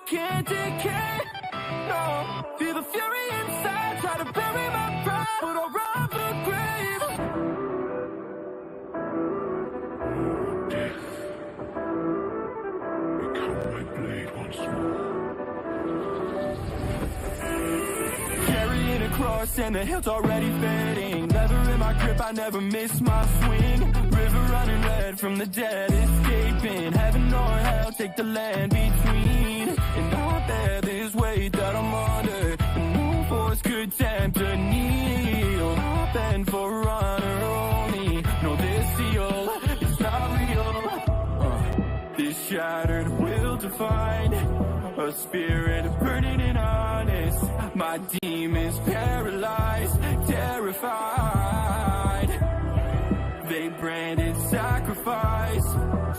can't decay. No, feel the fury inside, try to bury my pride, but I'll rob the grave. Death, become my blade once more. Carrying a cross and the hilt's already fading. Leather in my grip, I never miss my swing. River running red from the dead, escaping. Heaven or hell, take the land between. And I bear this weight that I'm under, and no force could tempt a kneel. I bend for honor only, no this seal is not real. This shattered will define a spirit burning and honest. My demons paralyzed, terrified. They branded sacrifice,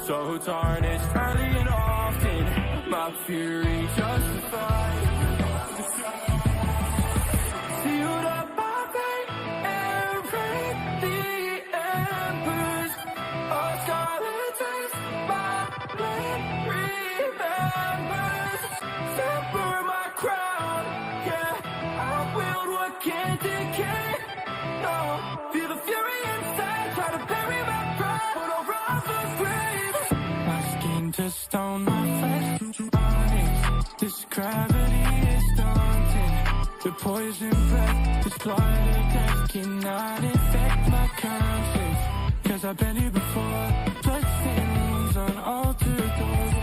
so tarnished early and often. My fury justified. Sealed up my fate and break the embers. A scarlet taste, my blade remembers. Temper my crown, yeah, I wield what can't decay. No, feel the fury inside, try to bury my pride, but I'll rise the grave. My skin to stone, my flesh to honest. This gravity is daunting. The poison breath, this blind death cannot infect my conscience. Cause I've been here before, bloodstained wounds on altered doors.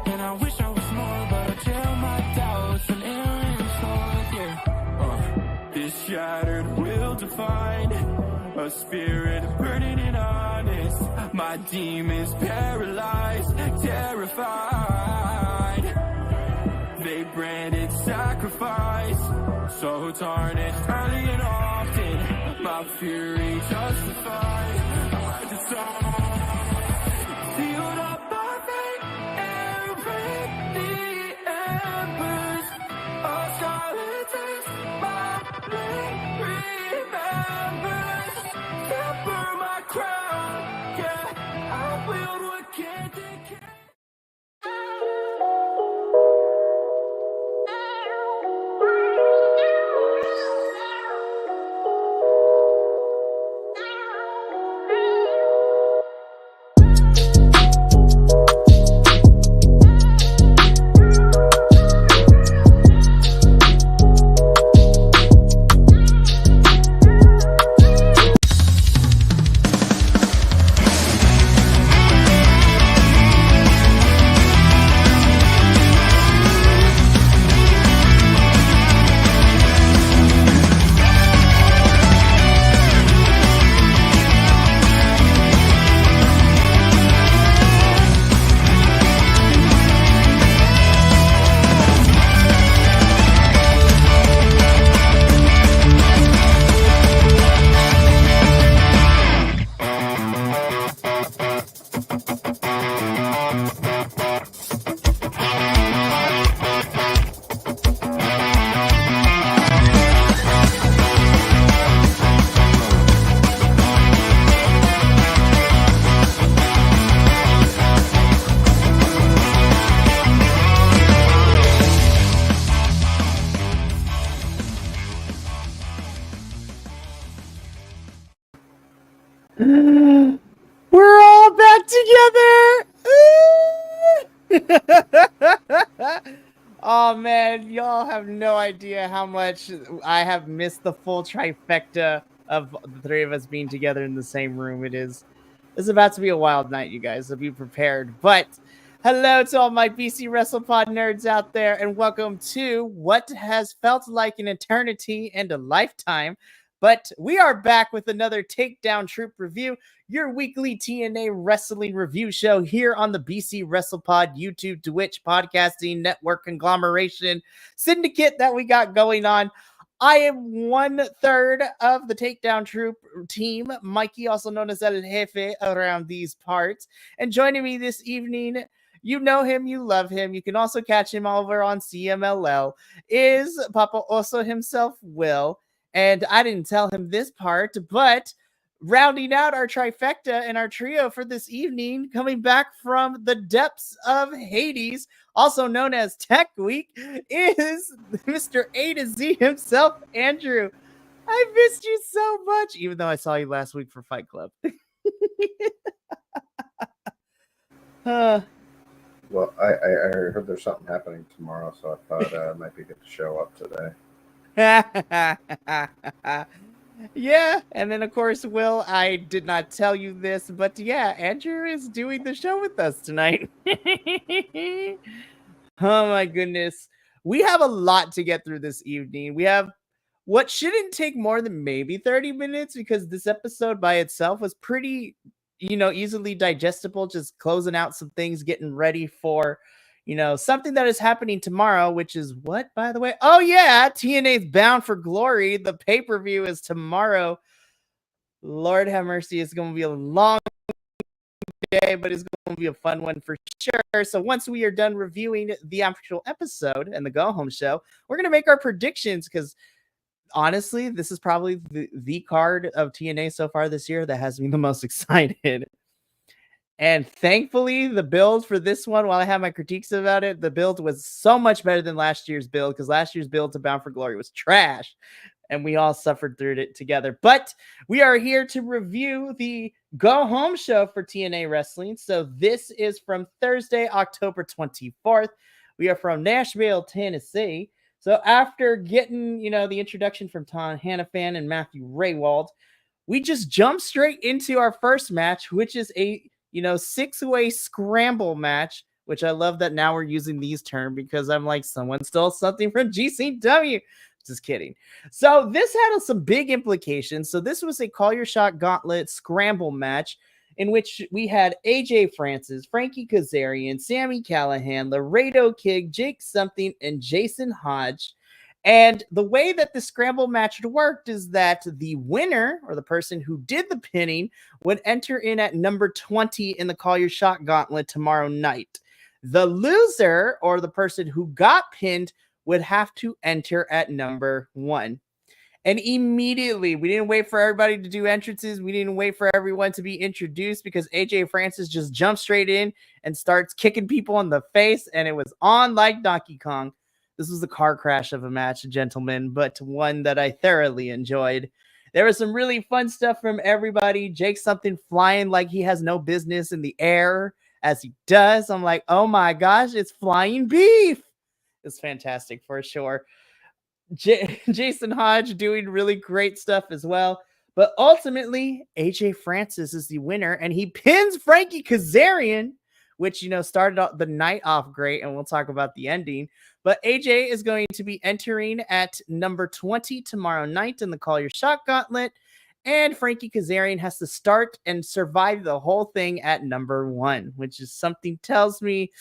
And I wish I was more, but I jail my doubts and errant souls, yeah. This shattered will define a spirit burning and honest. My demons paralyzed, terrified. They branded sacrifice, so tarnished early and often. My fury justified. I decide. Sealed up my fate and break the embers. A scarlet taste, my blade remembers. Temper my crown, yeah, I wield what can't decay. We're all back together! Oh man, y'all have no idea how much I have missed the full trifecta of the three of us being together in the same room. It's about to be a wild night, you guys, so be prepared. But hello to all my BC WrestlePod nerds out there, and welcome to what has felt like an eternity and a lifetime. But we are back with another Takedown Troupe review, your weekly TNA Wrestling review show here on the BC WrestlePod YouTube Twitch podcasting network conglomeration syndicate that we got going on. I am 1/3 of the Takedown Troupe team, Mikey, also known as El Jefe around these parts. And joining me this evening, you know him, you love him, you can also catch him over on CMLL, is Papa Oso himself, Will. And I didn't tell him this part, but rounding out our trifecta and our trio for this evening, coming back from the depths of Hades, also known as Tech Week, is Mr. A to Z himself, Andrew. I missed you so much, even though I saw you last week for Fight Club. Well, I heard there's something happening tomorrow, so I thought it might be good to show up today. Yeah, and then of course, Will, I did not tell you this, but yeah, Andrew is doing the show with us tonight. Oh my goodness. We have a lot to get through this evening. We have what shouldn't take more than maybe 30 minutes because this episode by itself was pretty, easily digestible, just closing out some things, getting ready for, something that is happening tomorrow, which is what, by the way? Oh, yeah, TNA's Bound for Glory. The pay per view is tomorrow. Lord have mercy. It's going to be a long day, but it's going to be a fun one for sure. So once we are done reviewing the actual episode and the go home show, we're going to make our predictions because honestly, this is probably the card of TNA so far this year that has me the most excited. And thankfully, the build for this one, while I have my critiques about it, the build was so much better than last year's build because last year's build to Bound for Glory was trash. And we all suffered through it together. But we are here to review the go home show for TNA Wrestling. So this is from Thursday, October 24th. We are from Nashville, Tennessee. So after getting, the introduction from Tom Hannafan and Matthew Raywald, we just jump straight into our first match, which is a, six-way scramble match, which I love that now we're using these terms because I'm like, someone stole something from GCW. Just kidding. So this had some big implications. So this was a call your shot gauntlet scramble match in which we had AJ Francis, Frankie Kazarian, Sami Callihan, Laredo Kid, Jake Something, and Jason Hodge. And the way that the scramble match worked is that the winner, or the person who did the pinning, would enter in at number 20 in the Call Your Shot Gauntlet tomorrow night. The loser, or the person who got pinned, would have to enter at number 1. And immediately, we didn't wait for everybody to do entrances. We didn't wait for everyone to be introduced because AJ Francis just jumped straight in and starts kicking people in the face. And it was on like Donkey Kong. This was a car crash of a match, gentlemen, but one that I thoroughly enjoyed. There was some really fun stuff from everybody. Jake Something flying like he has no business in the air as he does. I'm like, oh my gosh, it's flying beef. It's fantastic for sure. Jason Hodge doing really great stuff as well. But ultimately, AJ Francis is the winner, and he pins Frankie Kazarian, which, started the night off great, and we'll talk about the ending. But AJ is going to be entering at number 20 tomorrow night in the Call Your Shot Gauntlet, and Frankie Kazarian has to start and survive the whole thing at number 1, which is something tells me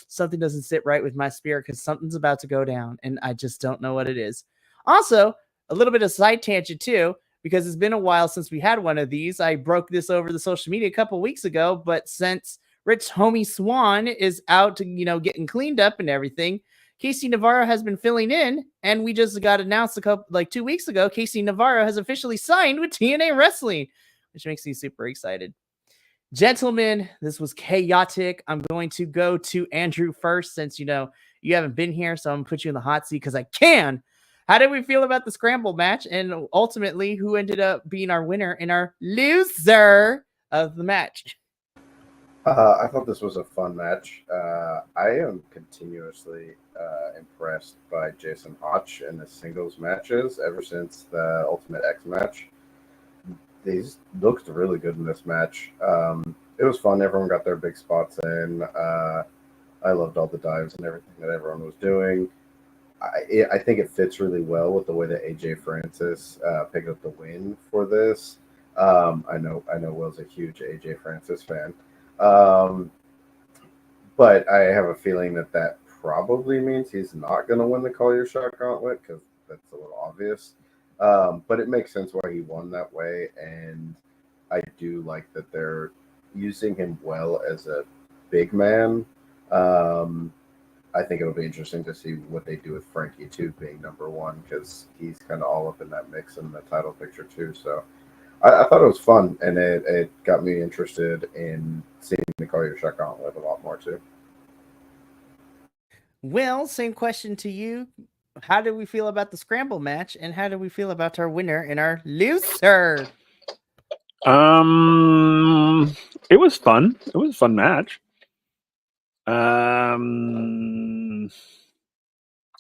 something doesn't sit right with my spirit because something's about to go down, and I just don't know what it is. Also, a little bit of side tangent too, because it's been a while since we had one of these. I broke this over the social media a couple weeks ago, but since Rich Homie Swan is out, getting cleaned up and everything, Casey Navarro has been filling in, and we just got announced 2 weeks ago, Casey Navarro has officially signed with TNA Wrestling, which makes me super excited. Gentlemen, this was chaotic. I'm going to go to Andrew first since, you haven't been here, so I'm going to put you in the hot seat because I can. How did we feel about the scramble match? And ultimately, who ended up being our winner and our loser of the match? I thought this was a fun match. I am continuously impressed by Jason Hodge in the singles matches ever since the Ultimate X match. These looked really good in this match. It was fun. Everyone got their big spots in. I loved all the dives and everything that everyone was doing. I think it fits really well with the way that AJ Francis picked up the win for this. I know Will's a huge AJ Francis fan. But I have a feeling that probably means he's not going to win the Call Your Shot Gauntlet because that's a little obvious. But it makes sense why he won that way, and I do like that they're using him well as a big man. I think it'll be interesting to see what they do with Frankie too, being number 1, because he's kind of all up in that mix in the title picture too. So I thought it was fun, and it got me interested in seeing the Call Your Shot Gauntlet a lot more too. Will, same question to you. How did we feel about the scramble match, and how do we feel about our winner and our loser? It was fun. It was a fun match. I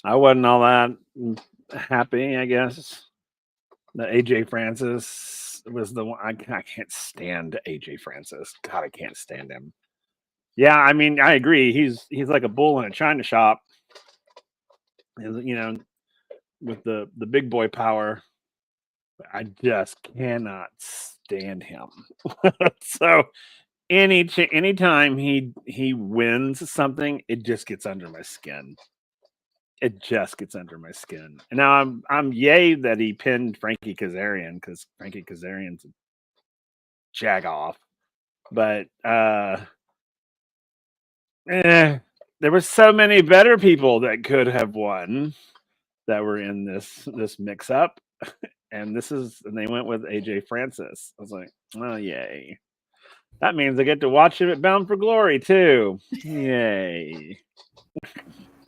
wasn't all that happy, I guess. The AJ Francis was the one. I can't stand AJ Francis. God, I can't stand him. Yeah, I mean, I agree. He's like a bull in a china shop. You know, with the big boy power. I just cannot stand him. So anytime he wins something, it just gets under my skin. It just gets under my skin. And now I'm yay that he pinned Frankie Kazarian, because Frankie Kazarian's a jag off. But there were so many better people that could have won that were in this mix up. And they went with AJ Francis. I was like, oh yay. That means I get to watch him at Bound for Glory too. Yay.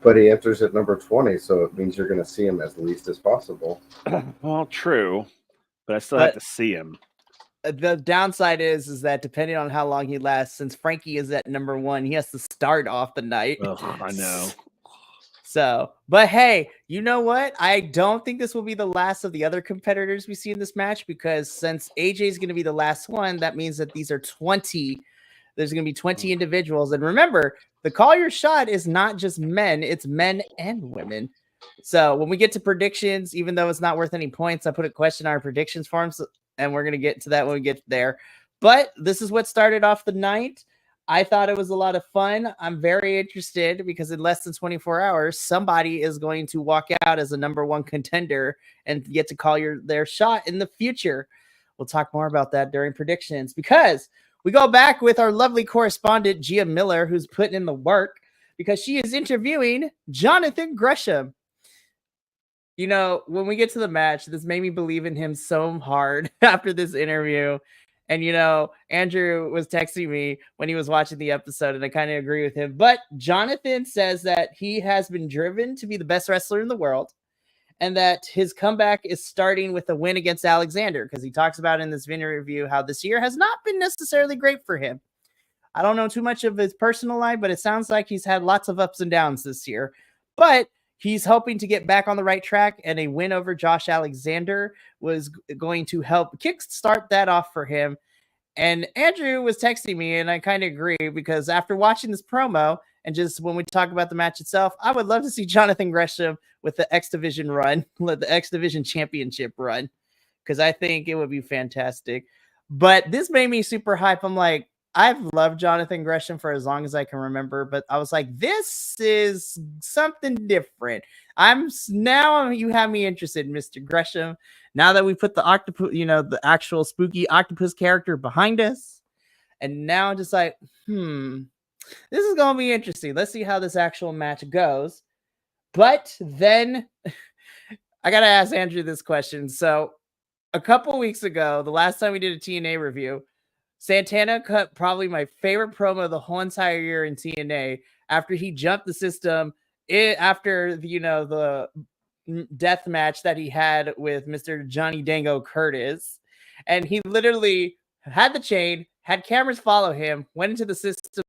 But he enters at number 20, so it means you're going to see him as least as possible. Well, true, but I still have to see him. The downside is that depending on how long he lasts, since Frankie is at number 1, he has to start off the night. Ugh, I know. So, but hey, you know what? I don't think this will be the last of the other competitors we see in this match, because since AJ is going to be the last one, that means that these are 20. There's going to be 20 individuals. And remember, the Call Your Shot is not just men, it's men and women. So when we get to predictions, even though it's not worth any points, I put a question on our predictions forms, and we're going to get to that when we get there. But this is what started off the night. I thought it was a lot of fun. I'm very interested because in less than 24 hours, somebody is going to walk out as a number 1 contender and get to call their shot in the future. We'll talk more about that during predictions, because we go back with our lovely correspondent, Gia Miller, who's putting in the work because she is interviewing Jonathan Gresham. You know, when we get to the match, this made me believe in him so hard after this interview. And, you know, Andrew was texting me when he was watching the episode, and I kind of agree with him. But Jonathan says that he has been driven to be the best wrestler in the world, and that his comeback is starting with a win against Alexander, because he talks about in this interview how this year has not been necessarily great for him. I don't know too much of his personal life, but it sounds like he's had lots of ups and downs this year. But he's hoping to get back on the right track, and a win over Josh Alexander was going to help kickstart that off for him. And Andrew was texting me, and I kind of agree, because after watching this promo and just when we talk about the match itself, I would love to see Jonathan Gresham with the X Division run, the X Division Championship run, because I think it would be fantastic. But this made me super hype. I'm like, I've loved Jonathan Gresham for as long as I can remember, but I was like, this is something different. Now you have me interested, Mr. Gresham. Now that we put the octopus, you know, the actual spooky octopus character behind us, and now I'm just like, this is gonna be interesting. Let's see how this actual match goes. But then I gotta ask Andrew this question. So a couple weeks ago, the last time we did a TNA review, Santana cut probably my favorite promo the whole entire year in TNA after he jumped the system after the death match that he had with Mr. Johnny Dango Curtis. And he literally had the chain, had cameras follow him, went into the system's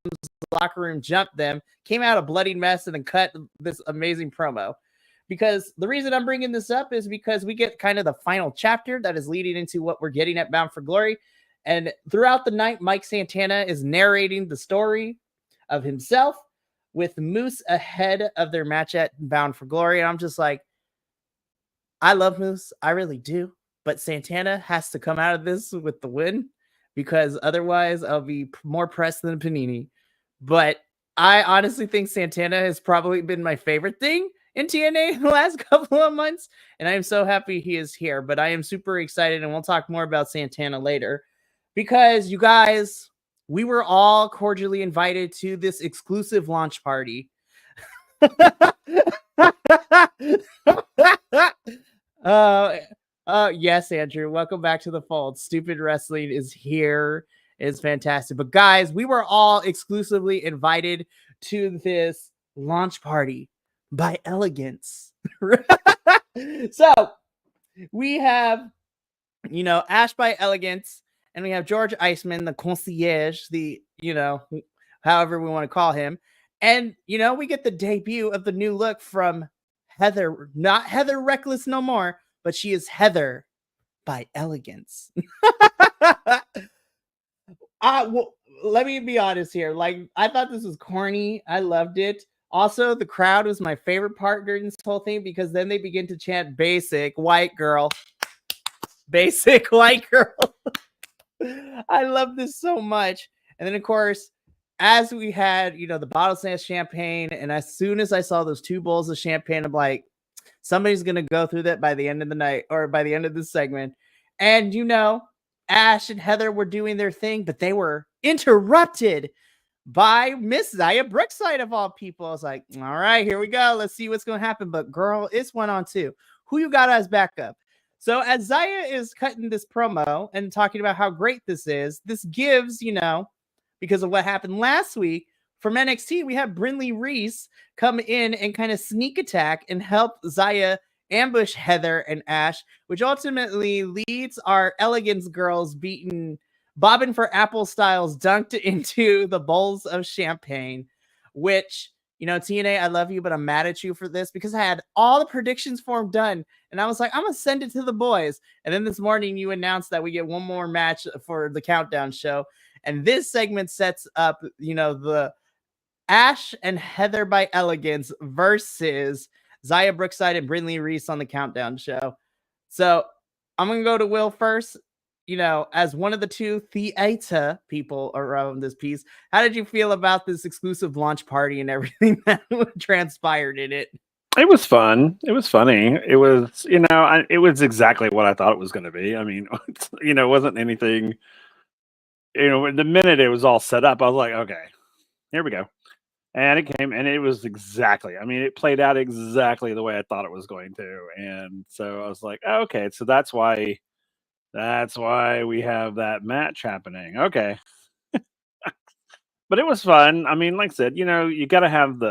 locker room, jumped them, came out a bloody mess, and then cut this amazing promo. Because the reason I'm bringing this up is because we get kind of the final chapter that is leading into what we're getting at Bound for Glory. And throughout the night, Mike Santana is narrating the story of himself with Moose ahead of their match at Bound for Glory. And I'm just like, I love Moose. I really do. But Santana has to come out of this with the win, because otherwise I'll be more pressed than Panini. But I honestly think Santana has probably been my favorite thing in TNA in the last couple of months. And I am so happy he is here. But I am super excited, and we'll talk more about Santana later. Because, you guys, we were all cordially invited to this exclusive launch party. Yes, Andrew. Welcome back to the fold. Stupid Wrestling is here. It's fantastic. But guys, we were all exclusively invited to this launch party by Elegance. So we have, Ash by Elegance, and we have George Iceman, the concierge, however we want to call him. And, we get the debut of the new look from Heather, not Heather Reckless no more, but she is Heather by Elegance. Well, let me be honest here. Like, I thought this was corny. I loved it. Also, the crowd was my favorite part during this whole thing because then they begin to chant basic white girl. Basic white girl. I love this so much. And then, of course, as we had, the bottle of champagne, and as soon as I saw those 2 bowls of champagne, I'm like, somebody's going to go through that by the end of the night or by the end of this segment. And, Ash and Heather were doing their thing, but they were interrupted by Miss Zaya Brookside of all people. I was like, all right, here we go. Let's see what's going to happen. But girl, it's 1-on-2. Who you got as backup? So as Zaya is cutting this promo and talking about how great this is, this gives, because of what happened last week from NXT, we have Brinley Reese come in and kind of sneak attack and help Zaya ambush Heather and Ash, which ultimately leads our Elegance girls bobbing for apple styles dunked into the bowls of champagne, which, TNA, I love you, but I'm mad at you for this because I had all the predictions for them done. And I was like, I'm going to send it to the boys. And then this morning you announced that we get one more match for the countdown show. And this segment sets up, the Ash and Heather by Elegance versus Zaya Brookside and Brinley Reese on the countdown show. So I'm going to go to Will first. As one of the 2 theater people around this piece, how did you feel about this exclusive launch party and everything that transpired in it? It was fun. It was funny. It was, it was exactly what I thought it was going to be. I mean, it wasn't anything, the minute it was all set up, I was like, okay, here we go. And it came, and it was exactly, it played out exactly the way I thought it was going to. And so I was like, oh, okay, so that's why we have that match happening. Okay. But it was fun. Like I said, you got to have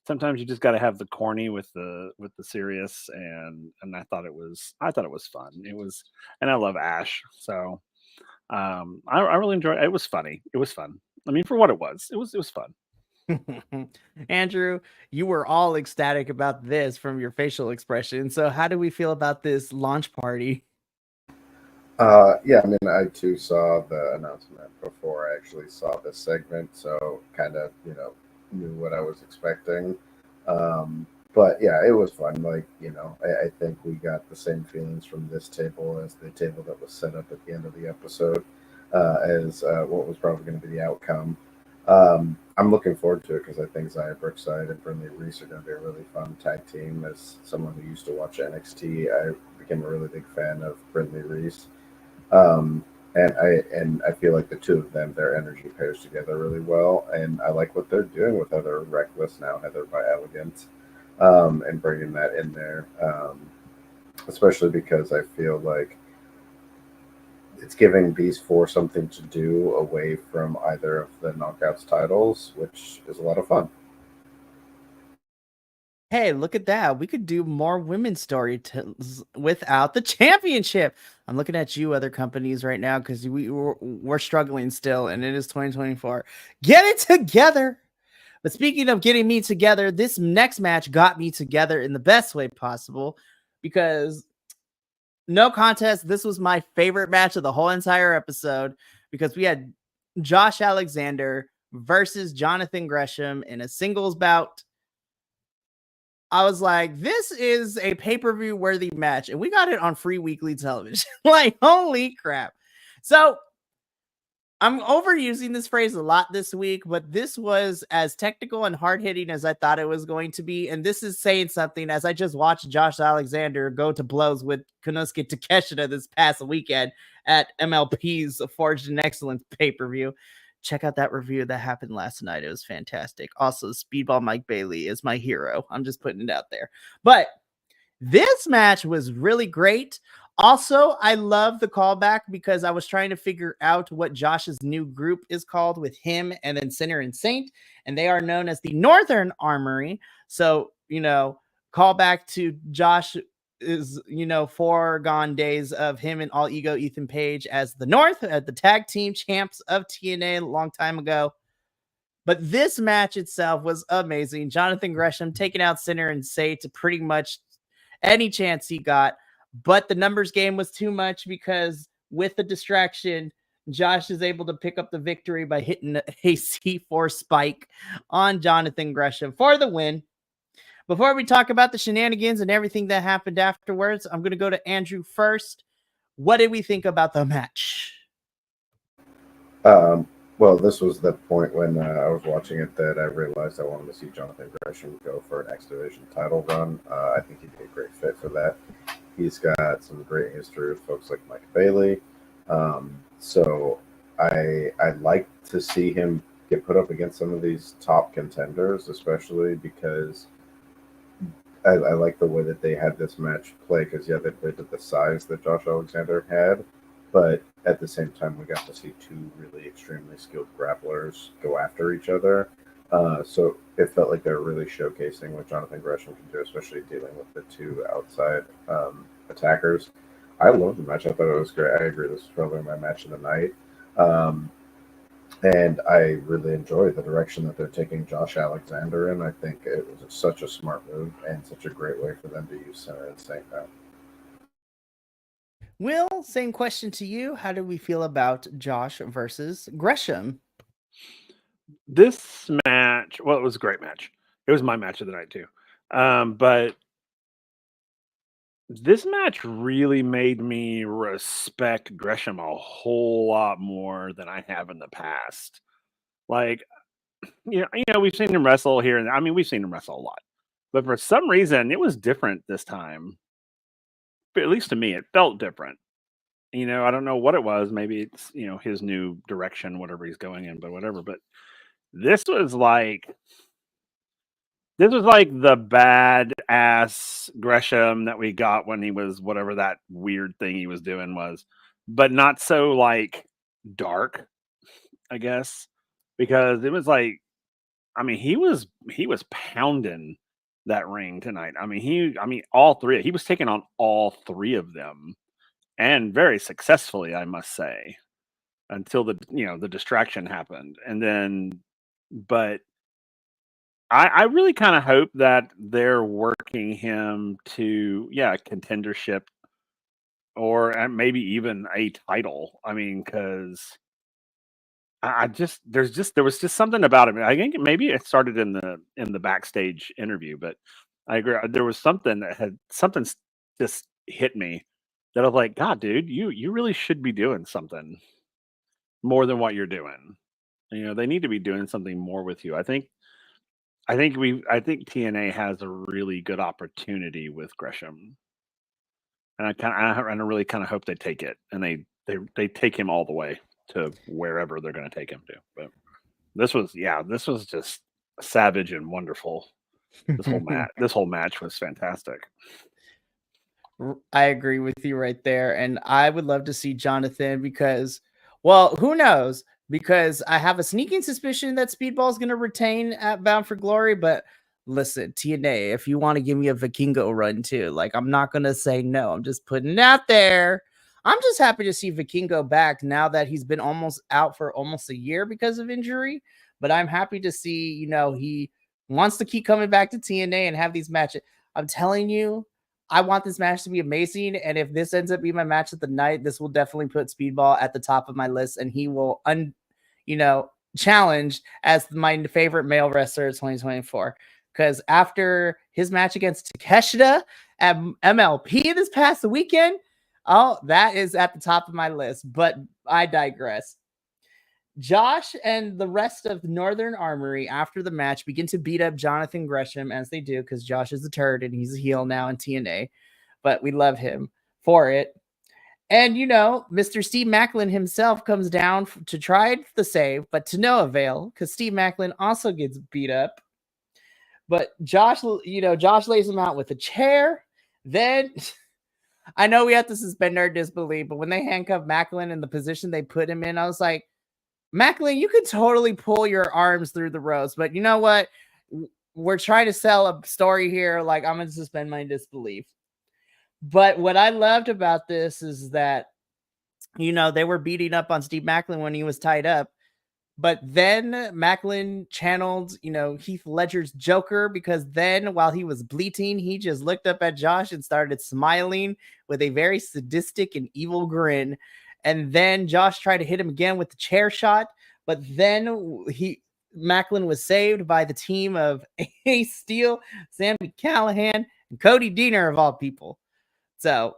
sometimes you just got to have the corny with the serious. And I thought it was fun. It was, and I love Ash. So, I really enjoyed it. It was funny. It was fun. For what it was fun. Andrew, you were all ecstatic about this from your facial expression. So how do we feel about this launch party? Yeah, I too saw the announcement before I actually saw this segment, so kind of, knew what I was expecting. But yeah, it was fun. Like, I think we got the same feelings from this table as the table that was set up at the end of the episode, as what was probably going to be the outcome. I'm looking forward to it because I think Zaya Brookside and Brinley Reese are going to be a really fun tag team. As someone who used to watch NXT, I became a really big fan of Brinley Reese. And I feel like the 2 of them, their energy pairs together really well, and I like what they're doing with Heather Reckless now, Heather by Elegance, and bringing that in there, especially because I feel like it's giving these 4 something to do away from either of the Knockouts titles, which is a lot of fun. Hey, look at that. We could do more women's story without the championship. I'm looking at you, other companies, right now, because we're struggling still, and it is 2024. Get it together. But speaking of getting me together, this next match got me together in the best way possible because, no contest, this was my favorite match of the whole entire episode because we had Josh Alexander versus Jonathan Gresham in a singles bout. I was like, this is a pay-per-view worthy match, and we got it on free weekly television. Like, holy crap. So I'm overusing this phrase a lot this week, but this was as technical and hard-hitting as I thought it was going to be. And this is saying something, as I just watched Josh Alexander go to blows with Konosuke Takeshita this past weekend at MLP's Forged in Excellence pay-per-view. Check out that review that happened last night. It was fantastic. Also, Speedball Mike Bailey is my hero. I'm just putting it out there. But This match was really great. Also, I love the callback because I was trying to figure out what Josh's new group is called with him and then Sinner and Saint, and they are known as the Northern Armory. So, callback to Josh is, foregone days of him and All Ego Ethan Page as the North, at the tag team champs of TNA a long time ago. But this match itself was amazing. Jonathan Gresham taking out Sinner and Saint to pretty much any chance he got. But the numbers game was too much because with the distraction, Josh is able to pick up the victory by hitting a C4 spike on Jonathan Gresham for the win. Before we talk about the shenanigans and everything that happened afterwards, I'm going to go to Andrew first. What did we think about the match? Well, this was the point when I was watching it that I realized I wanted to see Jonathan Gresham go for an X Division title run. I think he'd be a great fit for that. He's got some great history with folks like Mike Bailey. So I like to see him get put up against some of these top contenders, especially because I like the way that they had this match play because, yeah, they played at the size that Josh Alexander had, but at the same time, we got to see two really extremely skilled grapplers go after each other. So it felt like they were really showcasing what Jonathan Gresham can do, especially dealing with the two outside attackers. I loved the match. I thought it was great. I agree. This was probably my match of the night. And I really enjoy the direction that they're taking Josh Alexander in. I think it was such a smart move and such a great way for them to use Sinner and Saint now. Will, same question to you. How do we feel about Josh versus Gresham? This match, well, it was a great match. It was my match of the night too. But this match really made me respect Gresham a whole lot more than I have in the past. Like, we've seen him wrestle here, and I mean, we've seen him wrestle a lot. But for some reason, it was different this time. But at least to me, it felt different. I don't know what it was. Maybe it's, his new direction, whatever he's going in, but whatever. But this was like the badass Gresham that we got when he was whatever that weird thing he was doing was, but not so like dark, I guess, because it was like, I mean, he was pounding that ring tonight. I mean, all three. He was taking on all three of them, and very successfully, I must say, until the distraction happened, and then, but I really kind of hope that they're working him to contendership or maybe even a title. I mean, because there was just something about him. I think maybe it started in the backstage interview, but I agree. There was something just hit me that I was like, God, dude, you really should be doing something more than what you're doing. They need to be doing something more with you. I think TNA has a really good opportunity with Gresham, and I really kind of hope they take it and they take him all the way to wherever they're going to take him to. But this was just savage and wonderful. This whole match was fantastic. I agree with you right there, and I would love to see Jonathan because, well, who knows? Because I have a sneaking suspicion that Speedball is going to retain at Bound for Glory. But listen, TNA, if you want to give me a Vikingo run too, like, I'm not going to say no. I'm just putting it out there. I'm just happy to see Vikingo back now that he's been almost out for almost a year because of injury. But I'm happy to see, he wants to keep coming back to TNA and have these matches. I'm telling you, I want this match to be amazing. And if this ends up being my match of the night, this will definitely put Speedball at the top of my list. And he will challenged as my favorite male wrestler of 2024. Because after his match against Takeshita at MLP this past weekend, that is at the top of my list. But I digress. Josh and the rest of Northern Armory after the match begin to beat up Jonathan Gresham, as they do, because Josh is a turd and he's a heel now in TNA. But we love him for it. And, Mr. Steve Macklin himself comes down to try the save, but to no avail, because Steve Macklin also gets beat up. But Josh lays him out with a chair. Then I know we have to suspend our disbelief, but when they handcuffed Macklin in the position they put him in, I was like, Macklin, you could totally pull your arms through the ropes, but you know what? We're trying to sell a story here. Like, I'm going to suspend my disbelief. But what I loved about this is that, you know, they were beating up on Steve Macklin when he was tied up. But then Macklin channeled, you know, Heath Ledger's Joker, because then while he was bleating, he just looked up at Josh and started smiling with a very sadistic and evil grin. And then Josh tried to hit him again with the chair shot, but then Macklin was saved by the team of Ace Steel, Sammy Callahan, and Cody Deaner of all people. So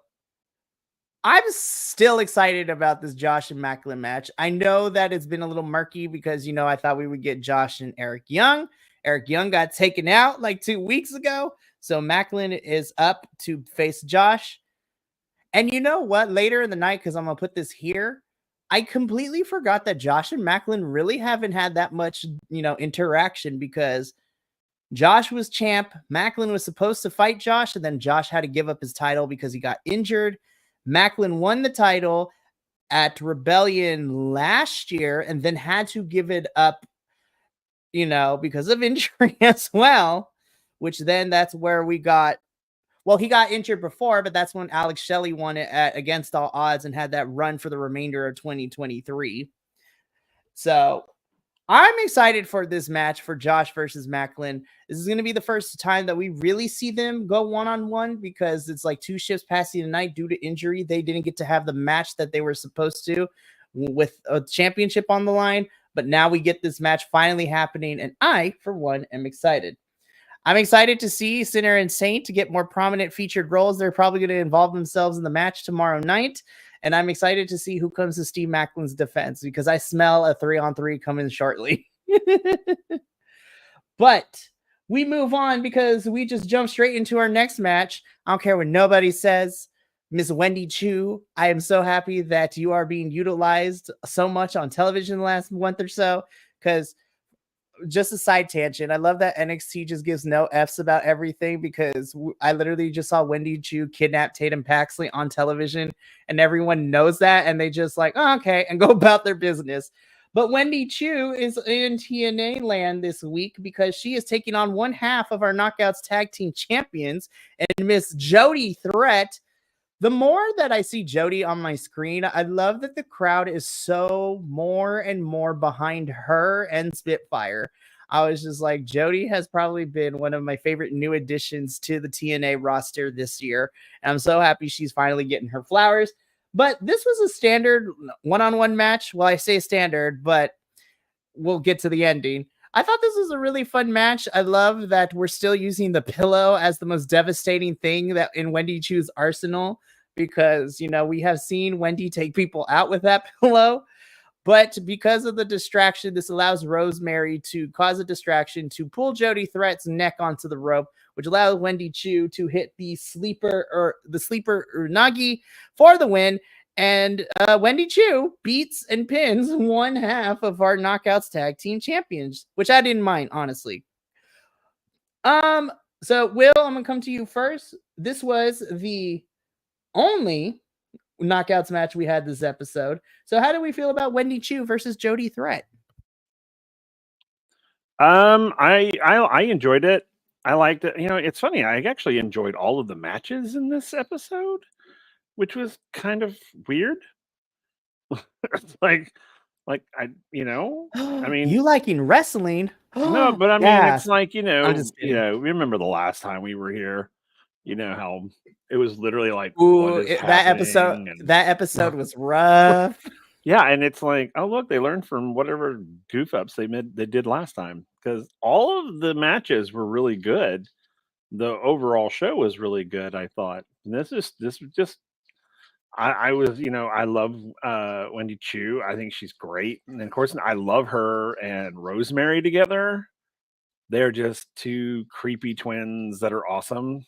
I'm still excited about this Josh and Macklin match. I know that it's been a little murky because, you know, I thought we would get Josh and Eric Young. Eric Young got taken out like 2 weeks ago. So Macklin is up to face Josh. And you know what? Later in the night, because I'm going to put this here, I completely forgot that Josh and Macklin really haven't had that much, you know, interaction, because Josh was champ. Macklin was supposed to fight Josh, and then Josh had to give up his title because he got injured. Macklin won the title at Rebellion last year and then had to give it up, you know, because of injury as well, which then that's where we got, well, he got injured before, but that's when Alex Shelley won it at Against All Odds and had that run for the remainder of 2023. So I'm excited for this match for Josh versus Macklin. This is going to be the first time that we really see them go one-on-one, because it's like 2 shifts passing the night due to injury. They didn't get to have the match that they were supposed to with a championship on the line. But now we get this match finally happening, and I, for one, am excited. I'm excited to see Sinner and Saint to get more prominent featured roles. They're probably going to involve themselves in the match tomorrow night. And I'm excited to see who comes to Steve Macklin's defense, because I smell a 3-on-3 coming shortly. But we move on because we just jump straight into our next match. I don't care what nobody says. Miss Wendy Choo, I am so happy that you are being utilized so much on television the last month or so, because just a side tangent, I love that NXT just gives no F's about everything, because I literally just saw Wendy Choo kidnap Tatum Paxley on television, and everyone knows that, and they just like, oh, okay, and go about their business. But Wendy Choo is in TNA land this week because she is taking on one half of our Knockouts Tag Team Champions, and Miss Jody Threat. The more that I see Jody on my screen, I love that the crowd is so more and more behind her and Spitfire. I was just like, Jody has probably been one of my favorite new additions to the TNA roster this year. And I'm so happy she's finally getting her flowers. But this was a standard one-on-one match. Well, I say standard, but we'll get to the ending. I thought this was a really fun match. I love that we're still using the pillow as the most devastating thing that in Wendy Choo's arsenal, because, you know, we have seen Wendy take people out with that pillow. But because of the distraction, this allows Rosemary to cause a distraction to pull Jody Threat's neck onto the rope, which allows Wendy Choo to hit the sleeper Unagi for the win. And Wendy Choo beats and pins one half of our Knockouts Tag Team Champions, which I didn't mind, honestly. So Will, I'm gonna come to you first. This was the only Knockouts match we had this episode. So how do we feel about Wendy Choo versus Jody Threat? I enjoyed it. I liked it. You know, it's funny. I actually enjoyed all of the matches in this episode, which was kind of weird. It's like I, you know, I mean, you liking wrestling? no, but I mean, Yeah. it's like, you know, I'm just kidding. remember the last time we were here, you know, how it was literally like, Ooh, what is that happening? episode was rough. Yeah, and it's like, oh look, they learned from whatever goof ups they did last time, because all of the matches were really good. The overall show was really good, I thought. And this was just I was, you know, I love Wendy Choo. I think she's great. And of course, I love her and Rosemary together. They're just two creepy twins that are awesome.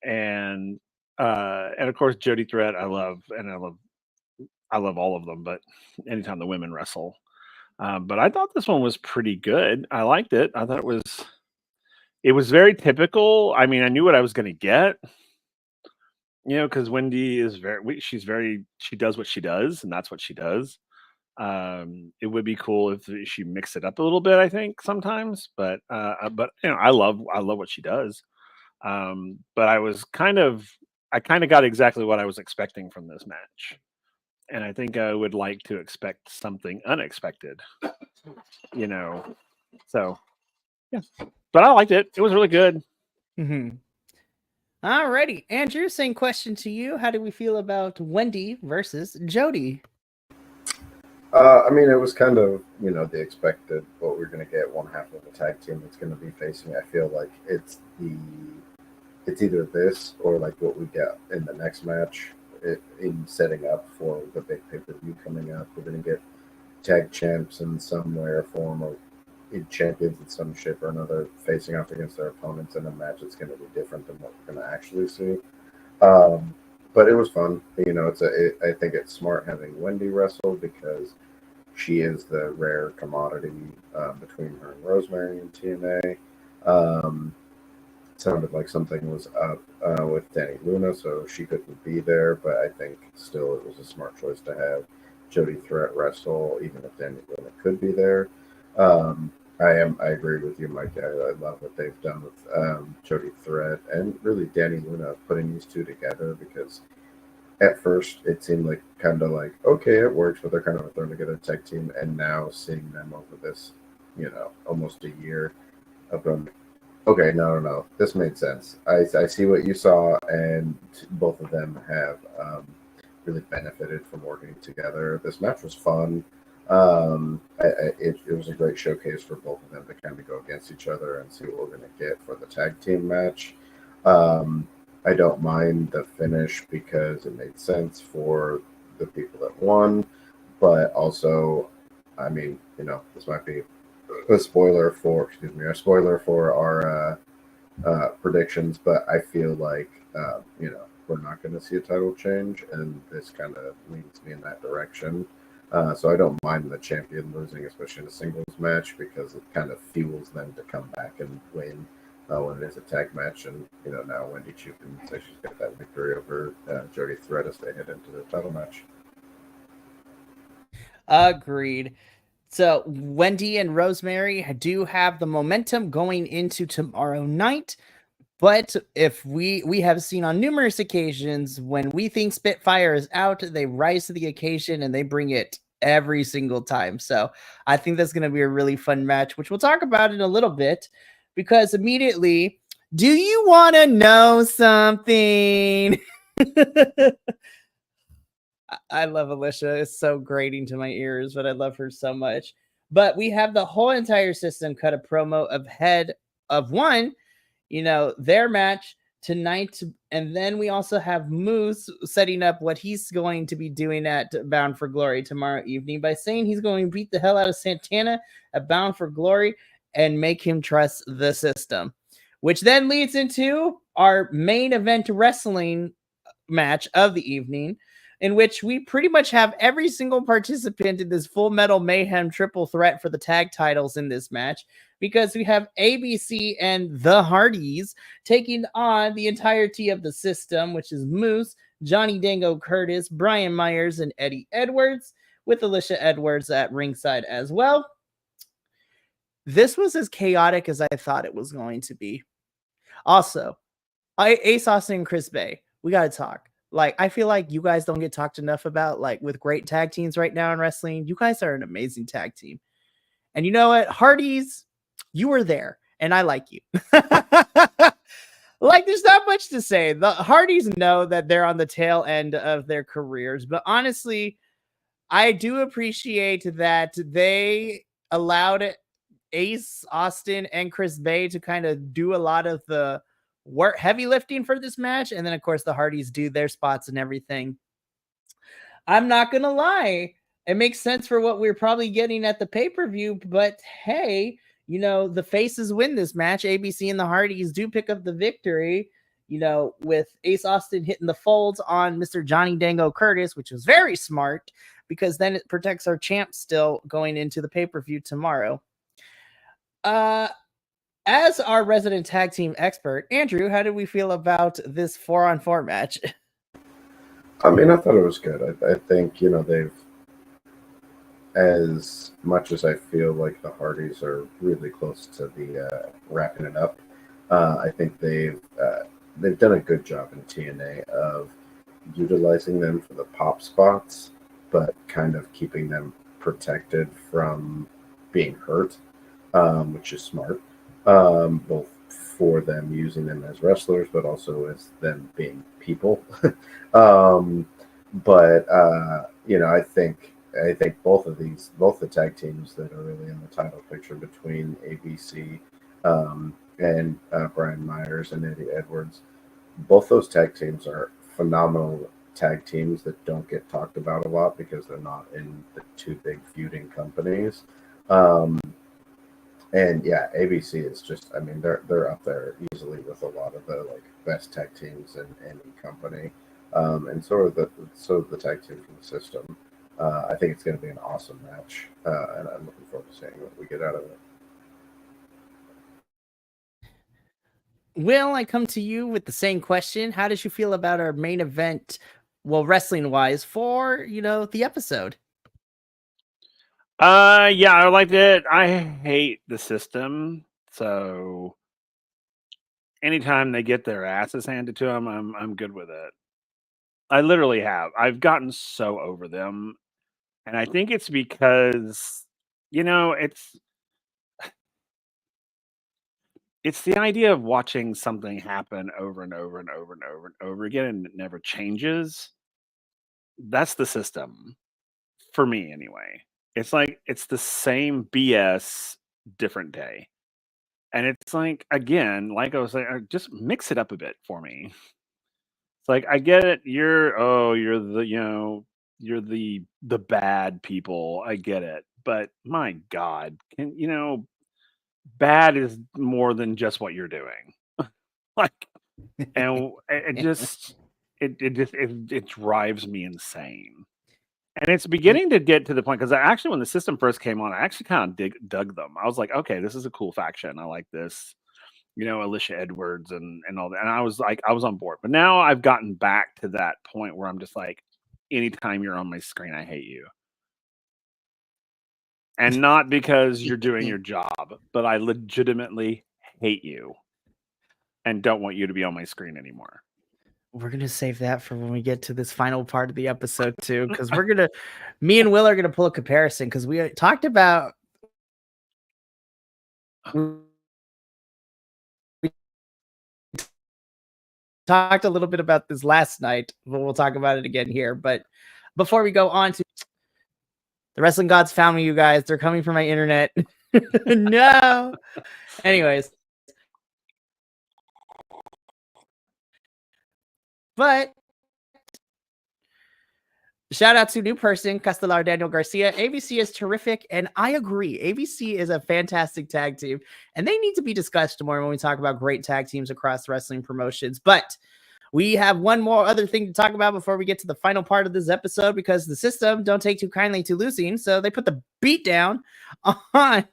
And of course Jody Threat, I love all of them, but anytime the women wrestle. But I thought this one was pretty good. I liked it. I thought it was very typical. I mean, I knew what I was gonna get. You know, because Wendy is she does what she does, and that's what she does. It would be cool if she mixed it up a little bit, I think sometimes, but I love what she does. But I kind of got exactly what I was expecting from this match, and I think I would like to expect something unexpected, you know. So yeah, but I liked it. It was really good. Mm-hmm. Alrighty, Andrew, same question to you. How do we feel about Wendy versus Jody? I mean, it was kind of, the expected what we're going to get. One half of the tag team that's going to be facing. I feel like it's either this or like what we get in the next match in setting up for the big pay-per-view coming up. We're going to get tag champs in some way or form, or champions in some shape or another facing off against their opponents in a match that's going to be different than what we're going to actually see. But it was fun. I think it's smart having Wendy wrestle because she is the rare commodity between her and Rosemary in TNA. Sounded like something was up with Danny Luna, so she couldn't be there. But I think still it was a smart choice to have Jody Threat wrestle, even if Danny Luna could be there. I agree with you, Mike. I love what they've done with Jody Threat and really Danny Luna, putting these two together, because at first it seemed like kind of like, okay, it works, but they're kind of throwing together a tech team, and now seeing them over this, almost a year of them. Okay, no, this made sense. I see what you saw, and both of them have really benefited from working together. This match was fun. It was a great showcase for both of them to kind of go against each other and see what we're going to get for the tag team match. I don't mind the finish because it made sense for the people that won, but also, I mean, this might be a spoiler for our predictions, but I feel like we're not going to see a title change, and this kind of leads me in that direction. So I don't mind the champion losing, especially in a singles match, because it kind of fuels them to come back and win when it is a tag match. And now Wendy Chu can say she's got that victory over Jody Threat as they head into the title match. Agreed. So Wendy and Rosemary do have the momentum going into tomorrow night. But if we have seen on numerous occasions, when we think Spitfire is out, they rise to the occasion and they bring it every single time. So I think that's going to be a really fun match, which we'll talk about in a little bit, because immediately, do you want to know something? I love Alicia. It's so grating to my ears, but I love her so much. But we have the whole entire system cut a promo of head of one, their match tonight. And then we also have Moose setting up what he's going to be doing at Bound for Glory tomorrow evening by saying he's going to beat the hell out of Santana at Bound for Glory and make him trust the system, which then leads into our main event wrestling match of the evening, in which we pretty much have every single participant in this Full Metal Mayhem triple threat for the tag titles in this match, because we have ABC and the Hardys taking on the entirety of the system, which is Moose, Johnny Dango Curtis, Brian Myers, and Eddie Edwards, with Alicia Edwards at ringside as well. This was as chaotic as I thought it was going to be. Also, Ace Austin and Chris Bay, we got to talk. Like, I feel like you guys don't get talked enough about, like, with great tag teams right now in wrestling. You guys are an amazing tag team. And you know what? Hardys, you were there, and I like you. Like, there's not much to say. The Hardys know that they're on the tail end of their careers, but honestly, I do appreciate that they allowed Ace Austin and Chris Bay to kind of do a lot of the work, heavy lifting for this match, and then of course the Hardys do their spots and everything. I'm not gonna lie, it makes sense for what we're probably getting at the pay-per-view, but hey, the faces win this match. ABC and the Hardys do pick up the victory, with Ace Austin hitting the folds on Mr. Johnny Dango Curtis, which was very smart, because then it protects our champ still going into the pay-per-view tomorrow. As our resident tag team expert, Andrew, how did we feel about this 4-on-4 match? I mean, I thought it was good. I think, they've, as much as I feel like the Hardys are really close to the wrapping it up, I think they've done a good job in TNA of utilizing them for the pop spots, but kind of keeping them protected from being hurt, which is smart. Both for them using them as wrestlers, but also as them being people. um, but I think both the tag teams that are really in the title picture between ABC and Brian Myers and Eddie Edwards, both those tag teams are phenomenal tag teams that don't get talked about a lot because they're not in the two big feuding companies. Um, and yeah, ABC is just, I mean, they're up there easily with a lot of the like best tag teams in any company. And so are the tag team from the system. I think it's going to be an awesome match, and I'm looking forward to seeing what we get out of it. Will, I come to you with the same question. How did you feel about our main event, well, wrestling wise, for the episode? Yeah, I liked it. I hate the system, so anytime they get their asses handed to them, I'm good with it. I literally have. I've gotten so over them, and I think it's because it's the idea of watching something happen over and over and over and over and over again, and it never changes. That's the system for me, anyway. It's like it's the same BS, different day. And it's like, again, like I was saying, just mix it up a bit for me. It's like I get it. You're the bad people. I get it, but my God, bad is more than just what you're doing. Like, and it drives me insane. And it's beginning to get to the point because actually, when the system first came on, I actually kind of dug them. I was like, okay, this is a cool faction. I like this. Alicia Edwards and all that. And I was like, I was on board. But now I've gotten back to that point where I'm just like, anytime you're on my screen, I hate you. And not because you're doing your job, but I legitimately hate you and don't want you to be on my screen anymore. We're gonna save that for when we get to this final part of the episode too, because me and Will are gonna pull a comparison because we talked about talked a little bit about this last night, but we'll talk about it again here. But before we go on to the wrestling gods found me, you guys. They're coming for my internet. No. Anyways. But shout out to new person, Castellar Daniel Garcia. ABC is terrific, and I agree. ABC is a fantastic tag team, and they need to be discussed more when we talk about great tag teams across wrestling promotions. But we have one more other thing to talk about before we get to the final part of this episode, because the system don't take too kindly to losing, so they put the beat down on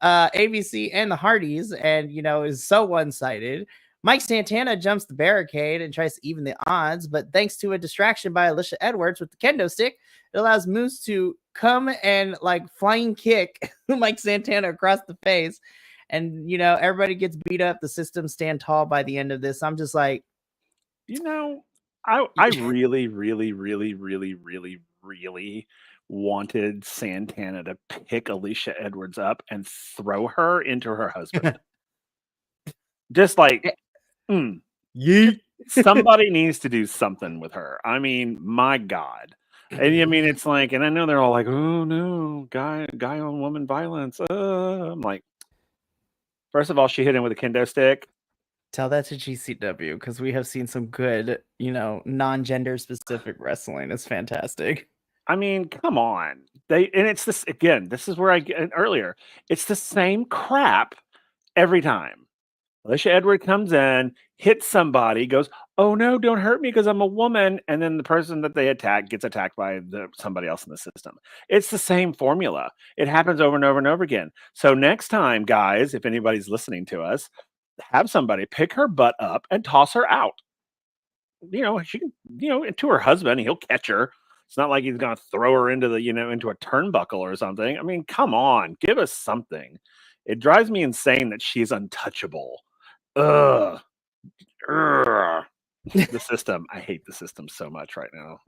ABC and the Hardys, and is so one-sided. Mike Santana jumps the barricade and tries to even the odds, but thanks to a distraction by Alicia Edwards with the kendo stick, it allows Moose to come and flying kick Mike Santana across the face. And, everybody gets beat up. The system stand tall by the end of this. I'm just like, I really, really, really, really, really, really wanted Santana to pick Alicia Edwards up and throw her into her husband. Just like, yeet. Somebody needs to do something with her. I mean, my God. And I mean, it's like, and I know they're all like, oh no, guy on woman violence. I'm like, first of all, she hit him with a kendo stick. Tell that to GCW, because we have seen some good, non-gender specific wrestling. It's fantastic. I mean, come on. It's this again. This is where I get earlier. It's the same crap every time. Alicia Edwards comes in, hits somebody, goes, "Oh no, don't hurt me because I'm a woman," and then the person that they attack gets attacked by somebody else in the system. It's the same formula. It happens over and over and over again. So next time, guys, if anybody's listening to us, have somebody pick her butt up and toss her out. she can, to her husband, he'll catch her. It's not like he's gonna throw her into into a turnbuckle or something. I mean, come on, give us something. It drives me insane that she's untouchable. Ugh. Ugh. The system. I hate the system so much right now.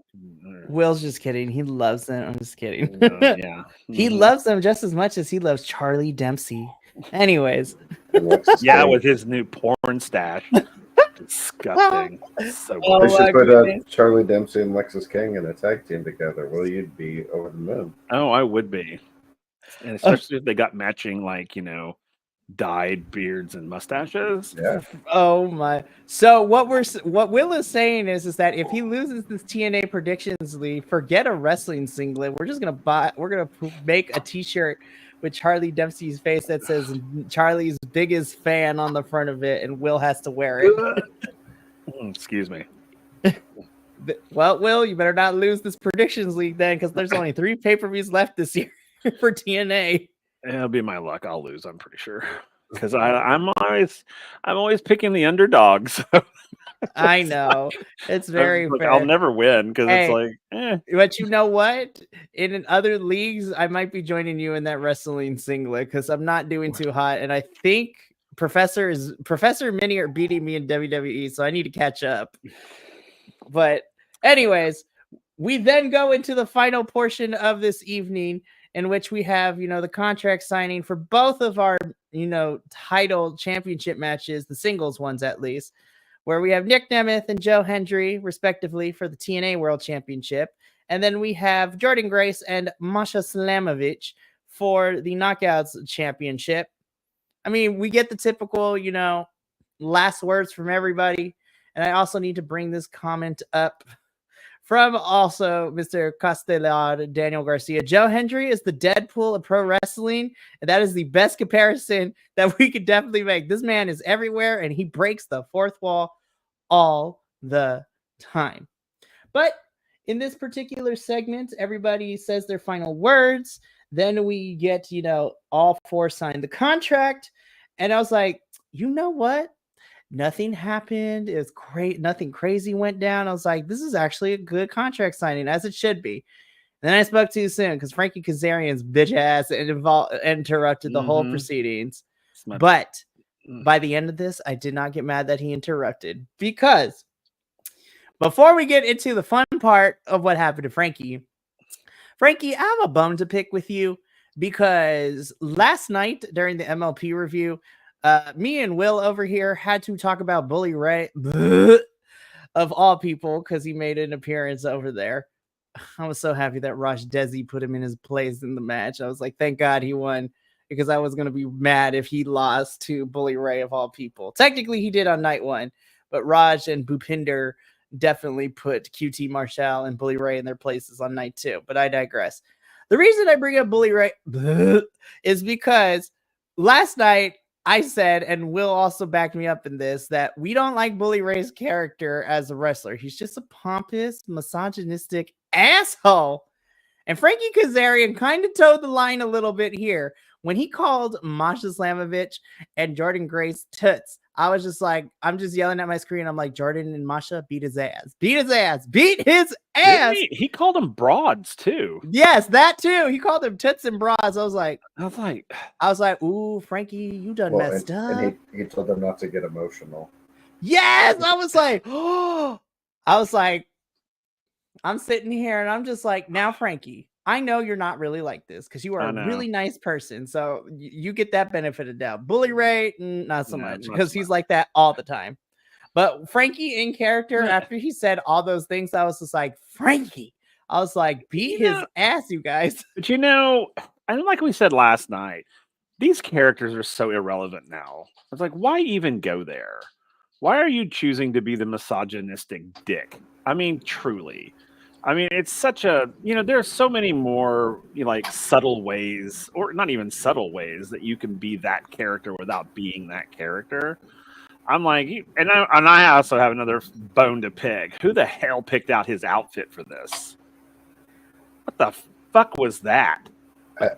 Will's just kidding. He loves them. I'm just kidding. Yeah. He loves them just as much as he loves Charlie Dempsey. Anyways. Yeah, with his new porn stash. Disgusting. So they should put Charlie Dempsey and Lexus King in a tag team together. Well, you'd be over the moon. Oh, I would be. And especially if they got matching, dyed beards and mustaches. Yeah. Oh my. So what Will is saying is that if he loses this TNA Predictions League, forget a wrestling singlet. We're gonna make a t-shirt with Charlie Dempsey's face that says Charlie's biggest fan on the front of it, and Will has to wear it. Excuse me. Well, Will, you better not lose this Predictions League then, because there's only 3 pay-per-views left this year for TNA. It'll be my luck. I'll lose, I'm pretty sure. Because I'm always picking the underdogs. I know. It's very fair. I'll never win because it's But you know what? In other leagues, I might be joining you in that wrestling singlet because I'm not doing too hot. And I think Professor and Minnie are beating me in WWE, so I need to catch up. But anyways, we then go into the final portion of this evening, in which we have, the contract signing for both of our, title championship matches, the singles ones at least, where we have Nick Nemeth and Joe Hendry, respectively, for the TNA World Championship. And then we have Jordan Grace and Masha Slamovich for the Knockouts Championship. I mean, we get the typical, last words from everybody. And I also need to bring this comment up from also Mr. Castellar, Daniel Garcia. Joe Hendry is the Deadpool of pro wrestling, and that is the best comparison that we could definitely make. This man is everywhere, and he breaks the fourth wall all the time. But in this particular segment, everybody says their final words. Then we get, all 4 sign the contract. And I was like, you know what? Nothing happened. It was great. Nothing crazy went down. I was like, this is actually a good contract signing, as it should be. And then I spoke too soon because Frankie Kazarian's bitch ass interrupted the whole proceedings. But by the end of this, I did not get mad that he interrupted, because before we get into the fun part of what happened to Frankie, I have a bone to pick with you, because last night during the MLP review, me and Will over here had to talk about Bully Ray of all people, because he made an appearance over there. I was so happy that Raj Desi put him in his place in the match. I was like, thank God he won, because I was going to be mad if he lost to Bully Ray of all people. Technically, he did on night 1, but Raj and Bhupinder definitely put QT Marshall and Bully Ray in their places on night 2. But I digress. The reason I bring up Bully Ray is because last night, I said, and Will also backed me up in this, that we don't like Bully Ray's character as a wrestler. He's just a pompous, misogynistic asshole. And Frankie Kazarian kind of towed the line a little bit here. When he called Masha Slamovich and Jordan Grace toots, I was just like, I'm just yelling at my screen. I'm like, Jordan and Masha, beat his ass. Beat his ass. Beat his ass. He called them broads too. Yes, that too. He called them tits and broads. I was like, ooh, Frankie, you done messed up. And he told them not to get emotional. Yes, I was like, I'm sitting here and I'm just like, now, Frankie, I know you're not really like this because you are a really nice person. So you get that benefit of doubt. Bully Ray, not so much, because he's like that all the time. But Frankie in character, after he said all those things, I was just like, Frankie. I was like, beat his ass, you guys. But and like we said last night, these characters are so irrelevant now. It's like, why even go there? Why are you choosing to be the misogynistic dick? I mean, truly. I mean, it's such a, there's so many more subtle ways, or not even subtle ways, that you can be that character without being that character. I'm like, and I also have another bone to pick. Who the hell picked out his outfit for this? What the fuck was that? I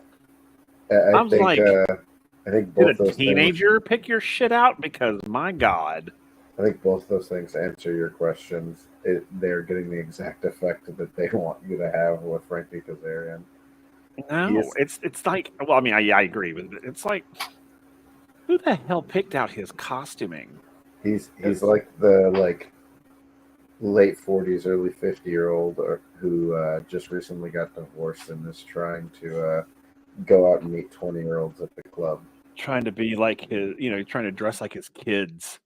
think both did a teenager pick your shit out? Because my God. I think both those things answer your questions. They're getting the exact effect that they want you to have with Frankie Kazarian. No, it's like, well, I mean, I agree with it. It's like, who the hell picked out his costuming? He's like the late 40s, early 50-year-old who just recently got divorced and is trying to go out and meet 20-year-olds at the club. Trying to be like his, trying to dress like his kids.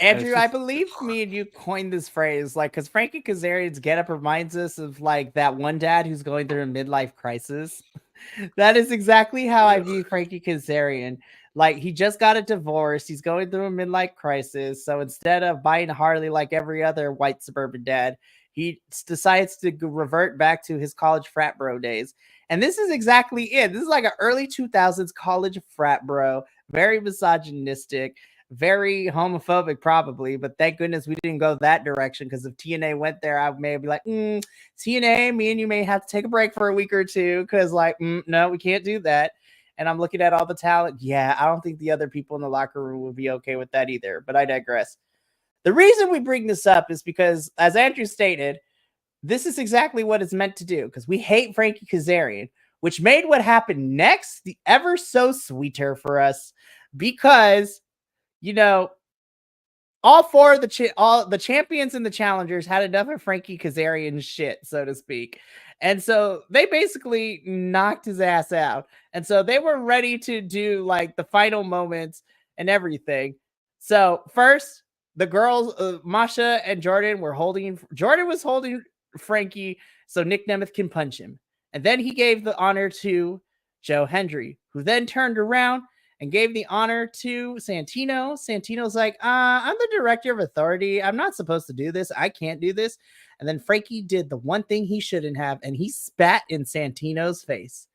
Andrew, I believe me and you coined this phrase, like, because Frankie Kazarian's getup reminds us of like that one dad who's going through a midlife crisis. That is exactly how I view Frankie Kazarian. Like, he just got a divorce. He's going through a midlife crisis. So instead of buying a Harley like every other white suburban dad, he decides to revert back to his college frat bro days. And this is exactly it. This is like an early 2000s college frat bro, very misogynistic, very homophobic, probably. But thank goodness we didn't go that direction, because if TNA went there, I may be like, TNA, me and you may have to take a break for a week or two, because no, we can't do that. And I'm looking at all the talent. Yeah, I don't think the other people in the locker room would be okay with that either, but I digress. The reason we bring this up is because, as Andrew stated, this is exactly what it's meant to do, because we hate Frankie Kazarian, which made what happened next the ever so sweeter for us, because, all four of all the champions and the challengers had enough of Frankie Kazarian shit, so to speak. And so they basically knocked his ass out. And so they were ready to do like the final moments and everything. So first, the girls, Masha and Jordan was holding Frankie so Nick Nemeth can punch him. And then he gave the honor to Joe Hendry, who then turned around and gave the honor to Santino. Santino's like, I'm the director of authority. I'm not supposed to do this. I can't do this. And then Frankie did the one thing he shouldn't have, and he spat in Santino's face.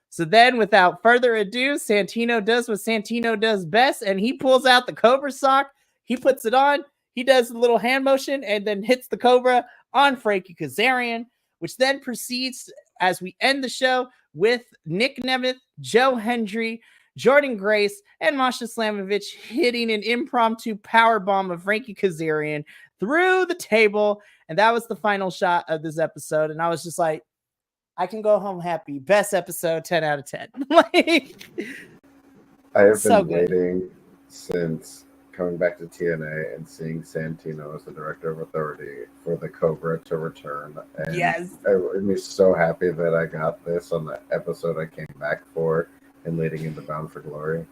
So then, without further ado, Santino does what Santino does best, and he pulls out the Cobra sock. He puts it on. He does a little hand motion and then hits the Cobra on Frankie Kazarian, which then proceeds as we end the show with Nick Nemeth, Joe Hendry, Jordan Grace, and Masha Slamovich hitting an impromptu powerbomb of Frankie Kazarian through the table. And that was the final shot of this episode. And I was just like, I can go home happy. Best episode, 10 out of 10. I have been waiting since coming back to TNA and seeing Santino as the director of authority for the Cobra to return. And yes. I'm so happy that I got this on the episode I came back for and leading into Bound for Glory.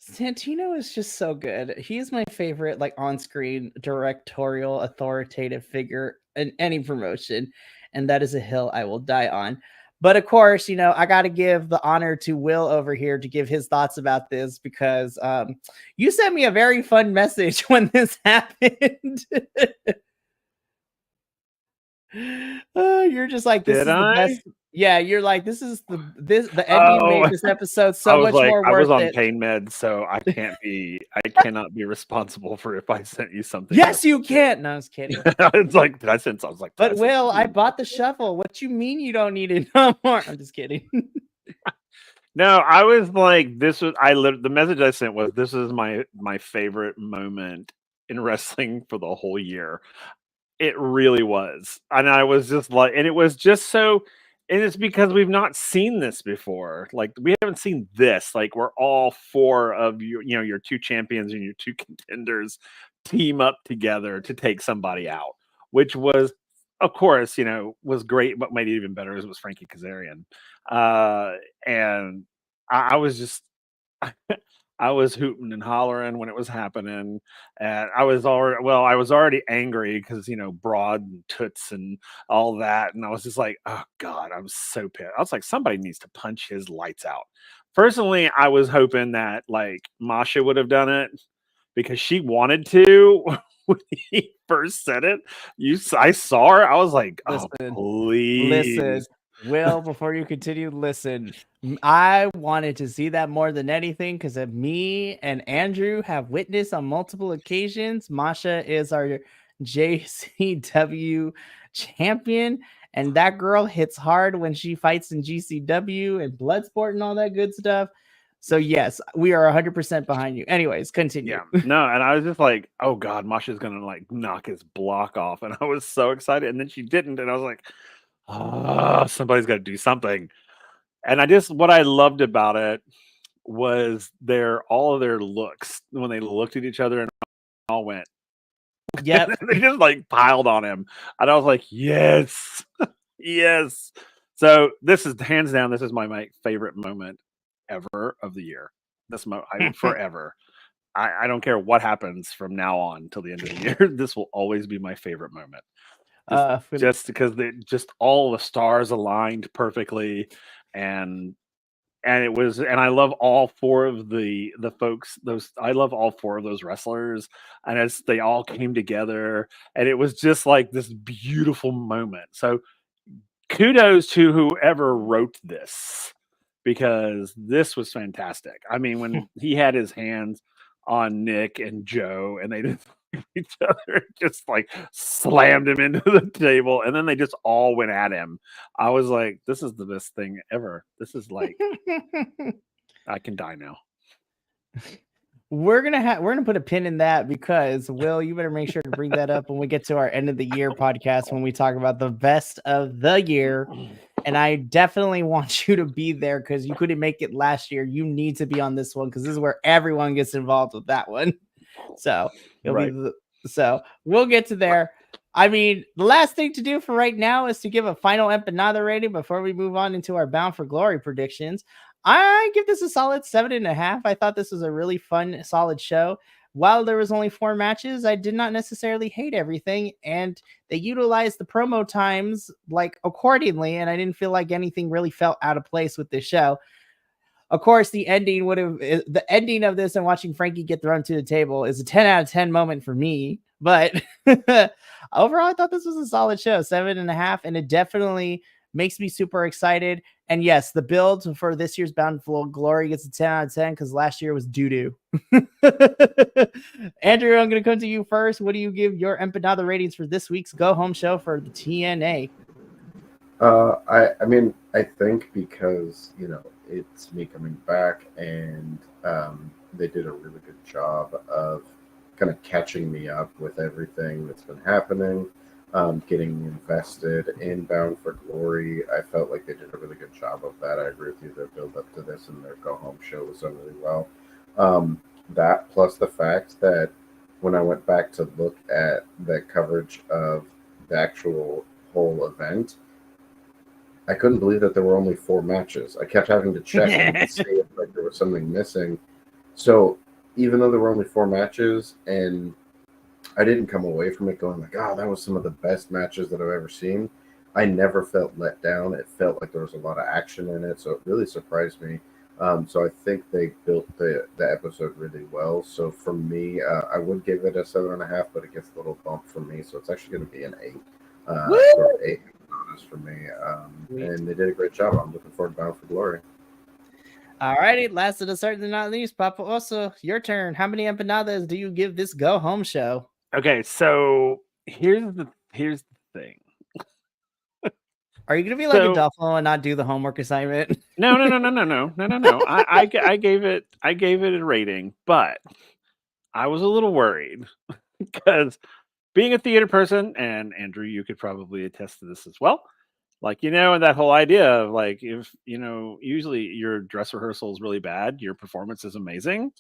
Santino is just so good. He's my favorite, like, on-screen directorial authoritative figure in any promotion, and that is a hill I will die on. But of course, I got to give the honor to Will over here to give his thoughts about this, because you sent me a very fun message when this happened. You're just like, this is the best. Yeah, you're like, the ending made this episode so much more worth it. I was on pain meds, so I cannot be responsible for if I sent you something. Yes, you can. No, I was kidding. It's like, I was like, but Will, I bought the shuffle. What you mean you don't need it no more? I'm just kidding. No, I was like, the message I sent was, this is my favorite moment in wrestling for the whole year. It really was. And I was just like, and it was just so, and it's because we've not seen this before. Like, we haven't seen this. Like, we're all four of your two champions and your two contenders team up together to take somebody out, which was, of course, was great. But made it even better was Frankie Kazarian. And I was just, I was hooting and hollering when it was happening, and I was already angry because broad and toots and all that, and I was just like, oh god, I'm so pissed. I was like, somebody needs to punch his lights out. Personally, I was hoping that like Masha would have done it because she wanted to when he first said it. I saw her. I was like, oh, please. Listen. Will, before you continue, listen, I wanted to see that more than anything because me and Andrew have witnessed on multiple occasions. Masha is our JCW champion, and that girl hits hard when she fights in GCW and Bloodsport and all that good stuff. So yes, we are 100% behind you. Anyways, continue. Yeah, no, and I was just like, oh God, Masha's gonna like knock his block off, and I was so excited, and then she didn't, and I was like, oh, somebody's got to do something. And what I loved about it was all of their looks when they looked at each other and all went, Yep. they just like piled on him, and I was like, yes, yes. So this is hands down, this is my favorite moment ever of the year. Forever. I don't care what happens from now on till the end of the year. This will always be my favorite moment. Just because just all the stars aligned perfectly, and it was, and I love all four of the folks. I love all four of those wrestlers, and as they all came together, and it was just like this beautiful moment. So kudos to whoever wrote this, because this was fantastic. I mean, when he had his hands on Nick and Joe, and they just each other just like slammed him into the table, and then they just all went at him. I was like, this is the best thing ever. This is like, I can die now. We're gonna put a pin in that, because Will, you better make sure to bring that up when we get to our end of the year podcast, when we talk about the best of the year. And I definitely want you to be there, because you couldn't make it last year. You need to be on this one, because this is where everyone gets involved with that one. So so we'll get to there. I mean, the last thing to do for right now is to give a final empanada rating before we move on into our Bound for Glory predictions. I give this a solid 7.5. I thought this was a really fun, solid show. While there was only 4 matches, I did not necessarily hate everything, and they utilized the promo times like accordingly, and I didn't feel like anything really felt out of place with this show. Of course, the ending of this and watching Frankie get thrown to the table is a 10 out of 10 moment for me. But overall, I thought this was a solid show, 7.5, and it definitely makes me super excited. And yes, the build for this year's Bound for Glory gets a 10 out of 10, because last year was doo-doo. Andrew, I'm going to come to you first. What do you give your empanada ratings for this week's go-home show for the TNA? I mean, I think because, it's me coming back, and they did a really good job of kind of catching me up with everything that's been happening, getting invested in Bound for Glory. I felt like they did a really good job of that. I agree with you. Their build up to this and their go-home show was done really well. That plus the fact that when I went back to look at the coverage of the actual whole event, I couldn't believe that there were only 4 matches. I kept having to check and see if there was something missing. So even though there were only 4 matches, and I didn't come away from it going like, oh, that was some of the best matches that I've ever seen, I never felt let down. It felt like there was a lot of action in it, so it really surprised me. So I think they built the episode really well. So for me, I would give it a 7.5, but it gets a little bump for me, so it's actually going to be an 8. Sort of 8 for me, and they did a great job. I'm looking forward to Bound for Glory. Alrighty, last but certainly not least, Papa Oso, your turn. How many empanadas do you give this go home show? Okay, so here's the thing. Are you gonna be like a Duffalo and not do the homework assignment? No. I gave it a rating, but I was a little worried because being a theater person, and Andrew, you could probably attest to this as well. Like, and that whole idea of like, if, usually your dress rehearsal is really bad, your performance is amazing.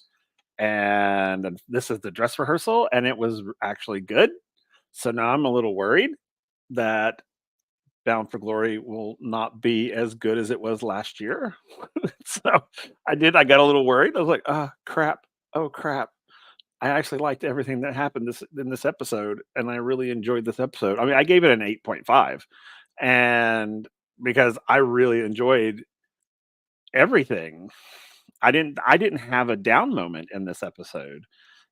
And this is the dress rehearsal, and it was actually good. So now I'm a little worried that Bound for Glory will not be as good as it was last year. So I got a little worried. I was like, oh crap. I actually liked everything that happened in this episode, and I really enjoyed this episode. I mean, I gave it an 8.5, and because I really enjoyed everything. I didn't have a down moment in this episode.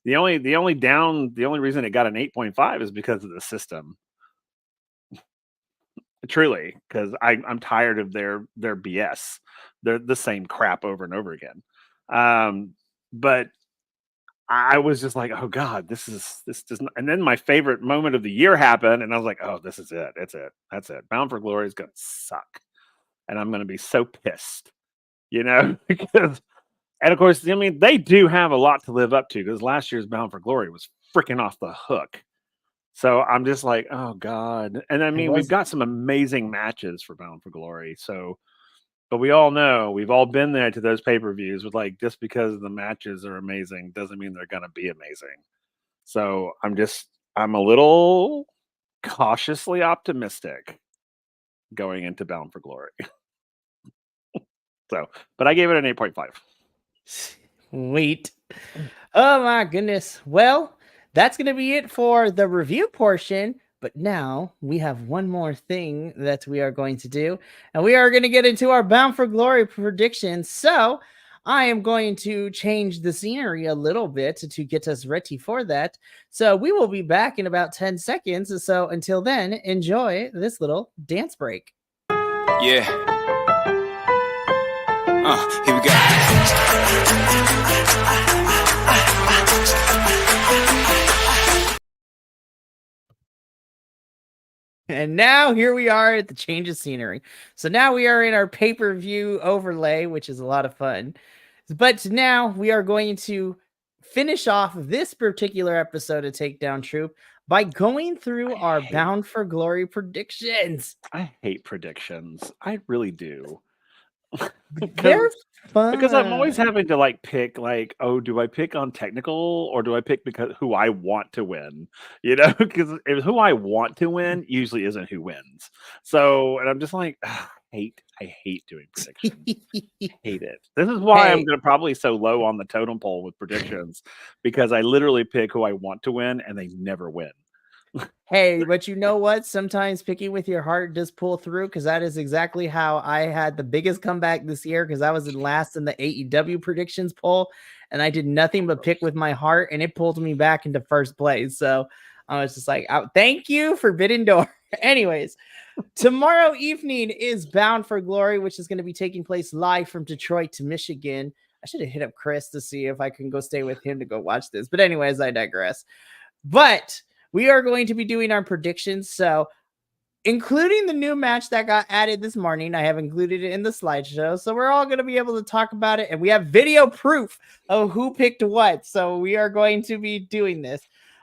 The only reason it got an 8.5 is because of the system. Truly, because I'm tired of their BS. They're the same crap over and over again. But I was just like, oh God, this doesn't. And then my favorite moment of the year happened, and I was like, oh, this is it. That's it. Bound for Glory is gonna suck, and I'm gonna be so pissed, because And of course, I mean, they do have a lot to live up to because last year's Bound for Glory was freaking off the hook. So I'm just like, oh God. And I mean, we've got some amazing matches for Bound for Glory. So, but we all know, we've all been there to those pay-per-views with like, just because the matches are amazing doesn't mean they're going to be amazing. So I'm a little cautiously optimistic going into Bound for Glory. So, but I gave it an 8.5. Sweet. Oh my goodness. Well, that's going to be it for the review portion. But now we have one more thing that we are going to do, and we are going to get into our Bound for Glory predictions. So I am going to change the scenery a little bit to get us ready for that. So we will be back in about 10 seconds. So until then, enjoy this little dance break. Yeah. Here we go. And now here we are at the change of scenery. So now we are in our pay-per-view overlay, which is a lot of fun. But now we are going to finish off this particular episode of Takedown Troupe by going through our Bound for Glory predictions. I hate predictions. I really do. They're fun. Because I'm always having to like pick like, oh, do I pick on technical or do I pick because who I want to win? You know, because who I want to win usually isn't who wins. So, and I'm just like, I hate doing predictions. Hate it. This is why I'm going to probably so low on the totem pole with predictions, because I literally pick who I want to win and they never win. Hey, but you know what? Sometimes picking with your heart does pull through, because that is exactly how I had the biggest comeback this year, because I was in last in the AEW predictions poll, and I did nothing but pick with my heart, and it pulled me back into first place. So I was just like, thank you, Forbidden Door. Anyways, tomorrow evening is Bound for Glory, which is going to be taking place live from Detroit to Michigan. I should have hit up Chris to see if I can go stay with him to go watch this. But anyways, I digress. But we are going to be doing our predictions. So, including the new match that got added this morning, I have included it in the slideshow. So, we're all going to be able to talk about it. And we have video proof of who picked what. So, we are going to be doing this.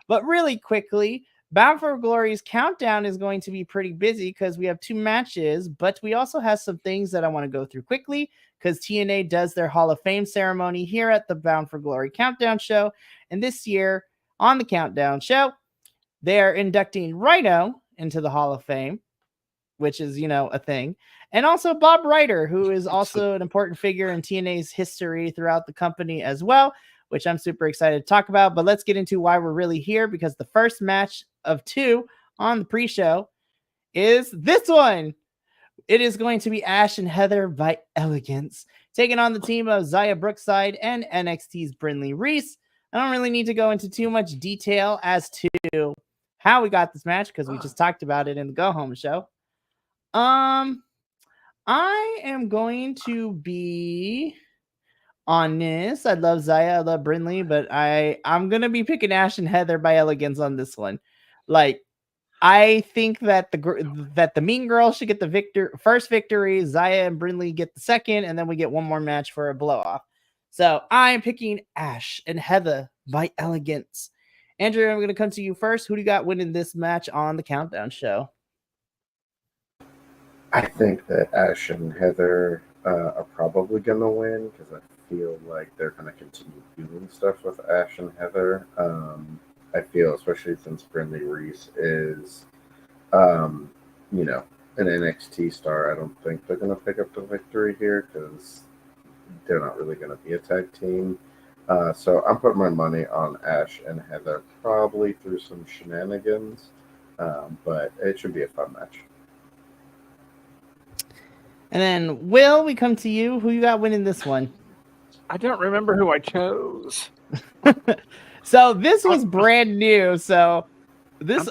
But really quickly, Bound for Glory's countdown is going to be pretty busy because we have 2 matches. But we also have some things that I want to go through quickly, because TNA does their Hall of Fame ceremony here at the Bound for Glory Countdown Show. And this year on the Countdown Show, they're inducting Rhino into the Hall of Fame, which is, you know, a thing. And also Bob Ryder, who is also an important figure in TNA's history throughout the company as well, which I'm super excited to talk about. But let's get into why we're really here, because the first match of 2 on the pre-show is this one. It is going to be Ash and Heather by Elegance, taking on the team of Zaya Brookside and NXT's Brindley Reese. I don't really need to go into too much detail as to how we got this match, because we just talked about it in the Go Home show. I am going to be honest. I love Zaya, I love Brindley, but I'm gonna be picking Ash and Heather by Elegance on this one. Like, I think that the Mean Girls should get the first victory. Zaya and Brindley get the second, and then we get one more match for a blow off. So I'm picking Ash and Heather by Elegance. Andrew, I'm going to come to you first. Who do you got winning this match on the Countdown Show? I think that Ash and Heather are probably going to win, because I feel like they're going to continue doing stuff with Ash and Heather. I feel, especially since Brindley Reese is, you know, an NXT star, I don't think they're going to pick up the victory here, because they're not really going to be a tag team. So I'm putting my money on Ash and Heather, probably through some shenanigans, but it should be a fun match. And then, Will, we come to you. Who you got winning this one? I don't remember who I chose. So this was brand new. So this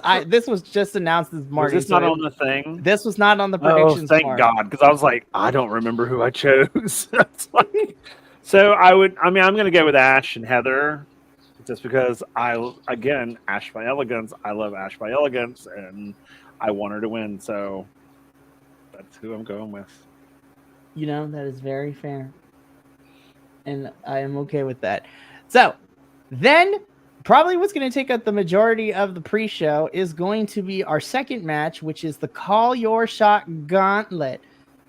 was just announced this morning. Was this not on the thing? This was not on the predictions. Oh, thank God, because I was like, I don't remember who I chose. So I'm going to go with Ash and Heather, just because Ash by Elegance. I love Ash by Elegance, and I want her to win. So that's who I'm going with. You know, that is very fair. and I am okay with that. So then, probably what's going to take up the majority of the pre-show is going to be our second match, which is the Call Your Shot Gauntlet.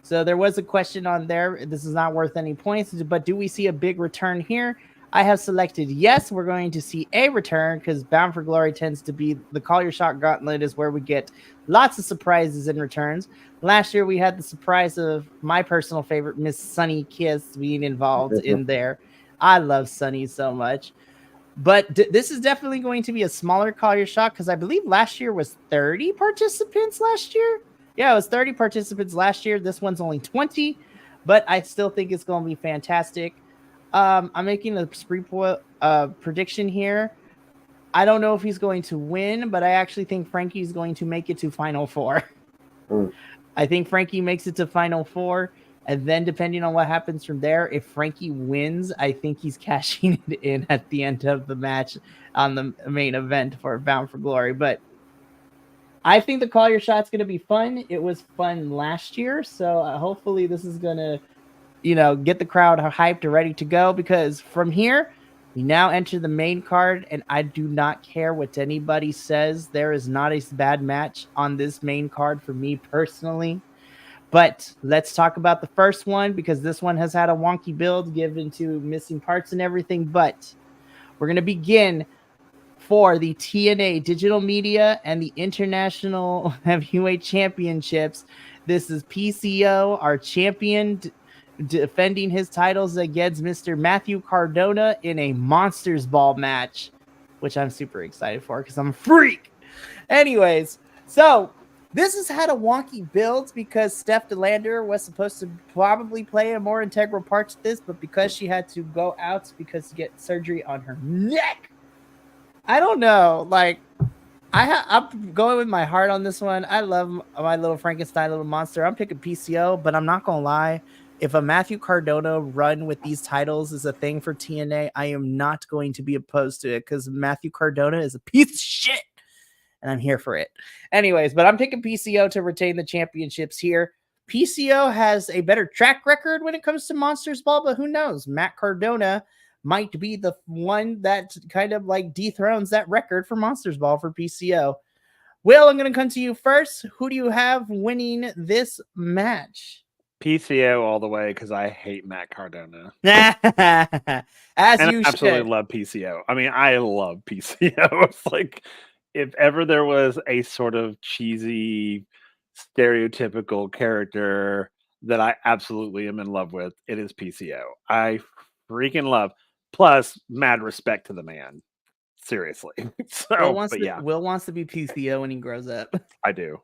So there was a question on there. This is not worth any points, but do we see a big return here? I have selected yes, we're going to see a return because Bound for Glory tends to be the Call Your Shot Gauntlet is where we get lots of surprises and returns. Last year we had the surprise of my personal favorite, Miss Sunny Kiss, being involved in there. I love Sunny so much. But this is definitely going to be a smaller Call Your Shot because I believe last year was 30 participants last year. Yeah, it was 30 participants last year. This one's only 20, but I still think it's going to be fantastic. I'm making a prediction here. I don't know if he's going to win, but I actually think Frankie's going to make it to Final Four. I think Frankie makes it to Final Four. And then depending on what happens from there, if Frankie wins, I think he's cashing it in at the end of the match on the main event for Bound for Glory. But I think the Call Your Shot's going to be fun. It was fun last year. So hopefully this is going to, get the crowd hyped or ready to go, because from here, we now enter the main card, and I do not care what anybody says. There is not a bad match on this main card for me personally. But let's talk about the first one, because this one has had a wonky build given to missing parts and everything. But we're going to begin for the TNA Digital Media and the International Heavyweight Championships. This is PCO, our champion, defending his titles against Mr. Matthew Cardona in a Monsters Ball match, which I'm super excited for because I'm a freak. Anyways, so this has had a wonky build because Steph DeLander was supposed to probably play a more integral part to this, but because she had to go out because to get surgery on her neck, I don't know. Like, I'm going with my heart on this one. I love my little Frankenstein little monster. I'm picking PCO, but I'm not gonna lie. If a Matthew Cardona run with these titles is a thing for TNA, I am not going to be opposed to it because Matthew Cardona is a piece of shit. And I'm here for it. Anyways, but I'm picking PCO to retain the championships here. PCO has a better track record when it comes to Monsters Ball, but who knows? Matt Cardona might be the one that kind of like dethrones that record for Monsters Ball for PCO. Will, I'm going to come to you first. Who do you have winning this match? PCO all the way because I hate Matt Cardona. As and you I absolutely should. love PCO. I mean, I love PCO. It's like, if ever there was a sort of cheesy, stereotypical character that I absolutely am in love with, it is PCO. I freaking love. Plus, mad respect to the man. Seriously. So, Will wants to be PCO when he grows up. I do.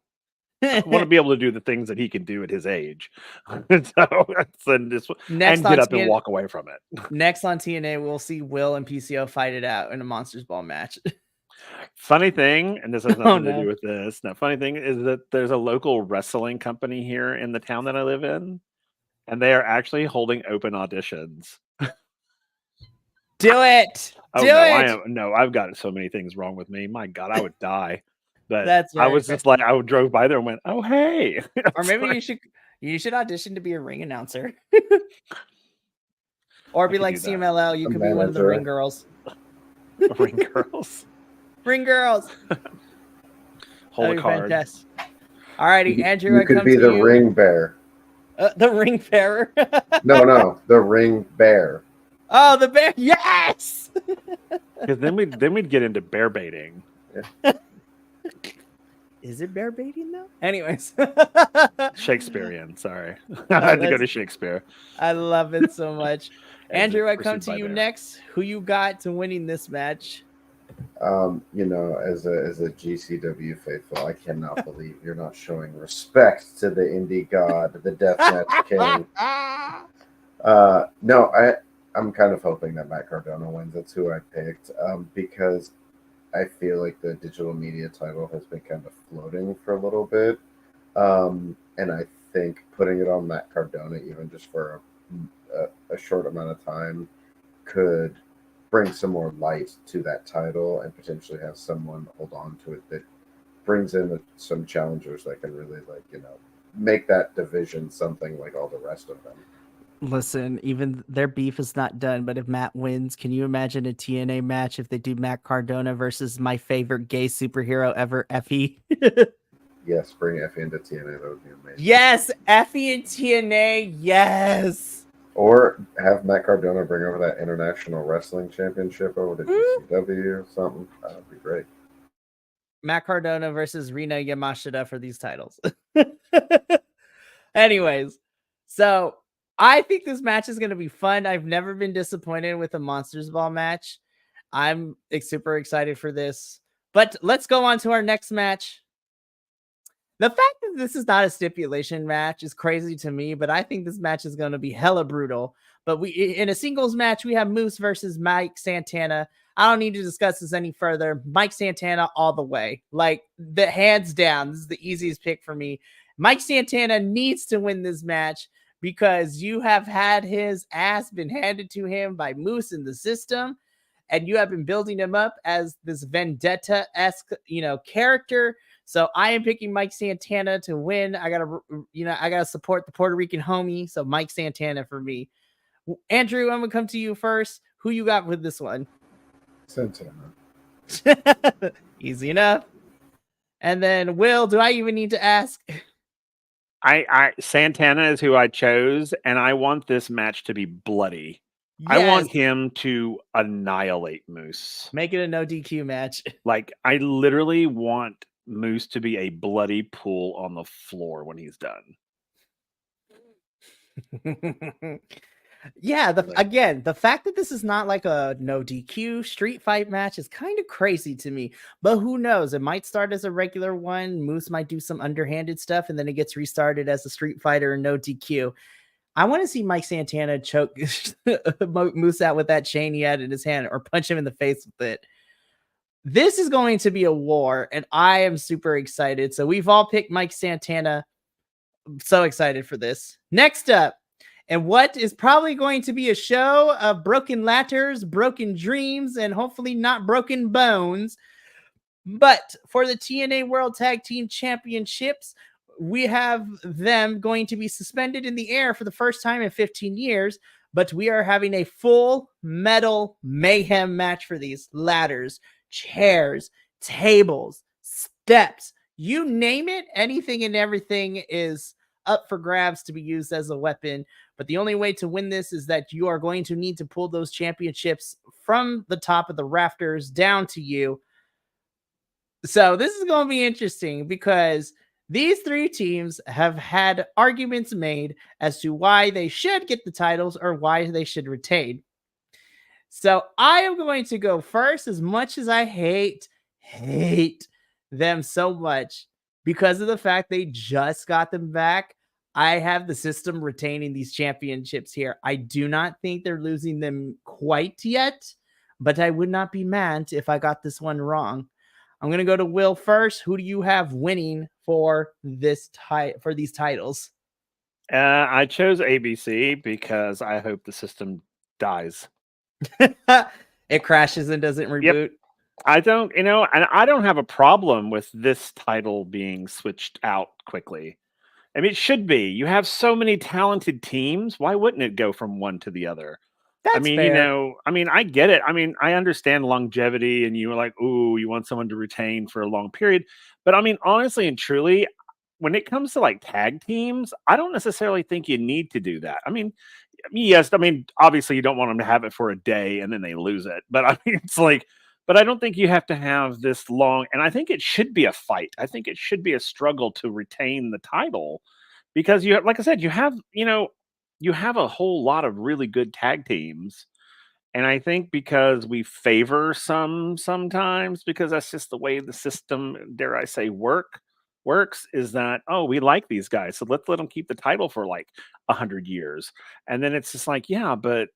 I want to be able to do the things that he can do at his age. And get up and walk away from it. Next on TNA, we'll see Will and PCO fight it out in a Monsters Ball match. Funny thing, and this has nothing to do with this. Now, funny thing is that there's a local wrestling company here in the town that I live in, and they are actually holding open auditions. Do it. I've got so many things wrong with me. My God, I would die. But I was just like, I drove by there and went, "Oh, hey!" Or maybe you should audition to be a ring announcer, or be like CMLL. You could be one of the ring girls. Ring girls. Ring girls. Hold a card. Alrighty, Andrew. You could be the ring bear. The ring bearer. No, the ring bear. Oh, the bear! Yes. Because then we'd get into bear baiting. Yeah. Is it bear baiting though? Anyways, Shakespearean. Sorry, I had to go to Shakespeare. I love it so much. Andrew, I come to you next. Who you got to winning this match? As a GCW faithful, I cannot believe you're not showing respect to the indie god, the Deathmatch King. I'm kind of hoping that Matt Cardona wins. That's who I picked, because I feel like the digital media title has been kind of floating for a little bit. And I think putting it on Matt Cardona, even just for a short amount of time, could bring some more light to that title and potentially have someone hold on to it that brings in some challengers that can really make that division something like all the rest of them. Listen, even their beef is not done, but if Matt wins, can you imagine a TNA match if they do Matt Cardona versus my favorite gay superhero ever, Effie? Yes, bring Effie into TNA. That would be amazing. Yes, Effie and TNA, yes. Or have Matt Cardona bring over that International Wrestling Championship over to GCW or something. That would be great. Matt Cardona versus Rina Yamashita for these titles. Anyways, so I think this match is going to be fun. I've never been disappointed with a Monsters Ball match. I'm super excited for this. But let's go on to our next match. The fact that this is not a stipulation match is crazy to me, but I think this match is going to be hella brutal. But in a singles match, we have Moose versus Mike Santana. I don't need to discuss this any further. Mike Santana all the way. Like, the hands down, this is the easiest pick for me. Mike Santana needs to win this match because you have had his ass been handed to him by Moose in the system, and you have been building him up as this vendetta-esque, character. So I am picking Mike Santana to win. I gotta support the Puerto Rican homie. So Mike Santana for me. Andrew, I'm gonna come to you first. Who you got with this one? Santana. Easy enough. And then Will, do I even need to ask? I Santana is who I chose, and I want this match to be bloody. Yes. I want him to annihilate Moose. Make it a no DQ match. Like, I literally want Moose to be a bloody pool on the floor when he's done. Yeah, the fact that this is not like a no DQ street fight match is kind of crazy to me. But who knows? It might start as a regular one. Moose might do some underhanded stuff, and then it gets restarted as a street fighter and no DQ. I want to see Mike Santana choke Moose out with that chain he had in his hand, or punch him in the face with it. This is going to be a war, and I am super excited. So we've all picked Mike Santana. I'm so excited for this. Next up, and what is probably going to be a show of broken ladders, broken dreams, and hopefully not broken bones. But for the TNA World Tag Team Championships, we have them going to be suspended in the air for the first time in 15 years. But we are having a full metal mayhem match for these ladders, chairs, tables, steps, you name it. Anything and everything is up for grabs to be used as a weapon. But the only way to win this is that you are going to need to pull those championships from the top of the rafters down to you. So this is going to be interesting because these three teams have had arguments made as to why they should get the titles or why they should retain. So I am going to go first, as much as I hate them so much because of the fact they just got them back. I have the system retaining these championships here. I do not think they're losing them quite yet, but I would not be mad if I got this one wrong. I'm going to go to Will first. Who do you have winning for this for these titles? I chose ABC because I hope the system dies. It crashes and doesn't reboot. Yep. I don't, and I don't have a problem with this title being switched out quickly. I mean, it should be. You have so many talented teams. Why wouldn't it go from one to the other? That's I mean, fair. I get it. I mean, I understand longevity, and you were like, ooh, you want someone to retain for a long period. But I mean, honestly and truly, when it comes to like tag teams, I don't necessarily think you need to do that. I mean, yes, I mean, obviously you don't want them to have it for a day and then they lose it. But I mean, it's like, but I don't think you have to have this long. And I think it should be a fight. I think it should be a struggle to retain the title because you, like I said, you have a whole lot of really good tag teams. And I think because we favor sometimes, because that's just the way the system, dare I say, works, is that, oh, we like these guys, so let's let them keep the title for like 100 years. And then it's just like, yeah, but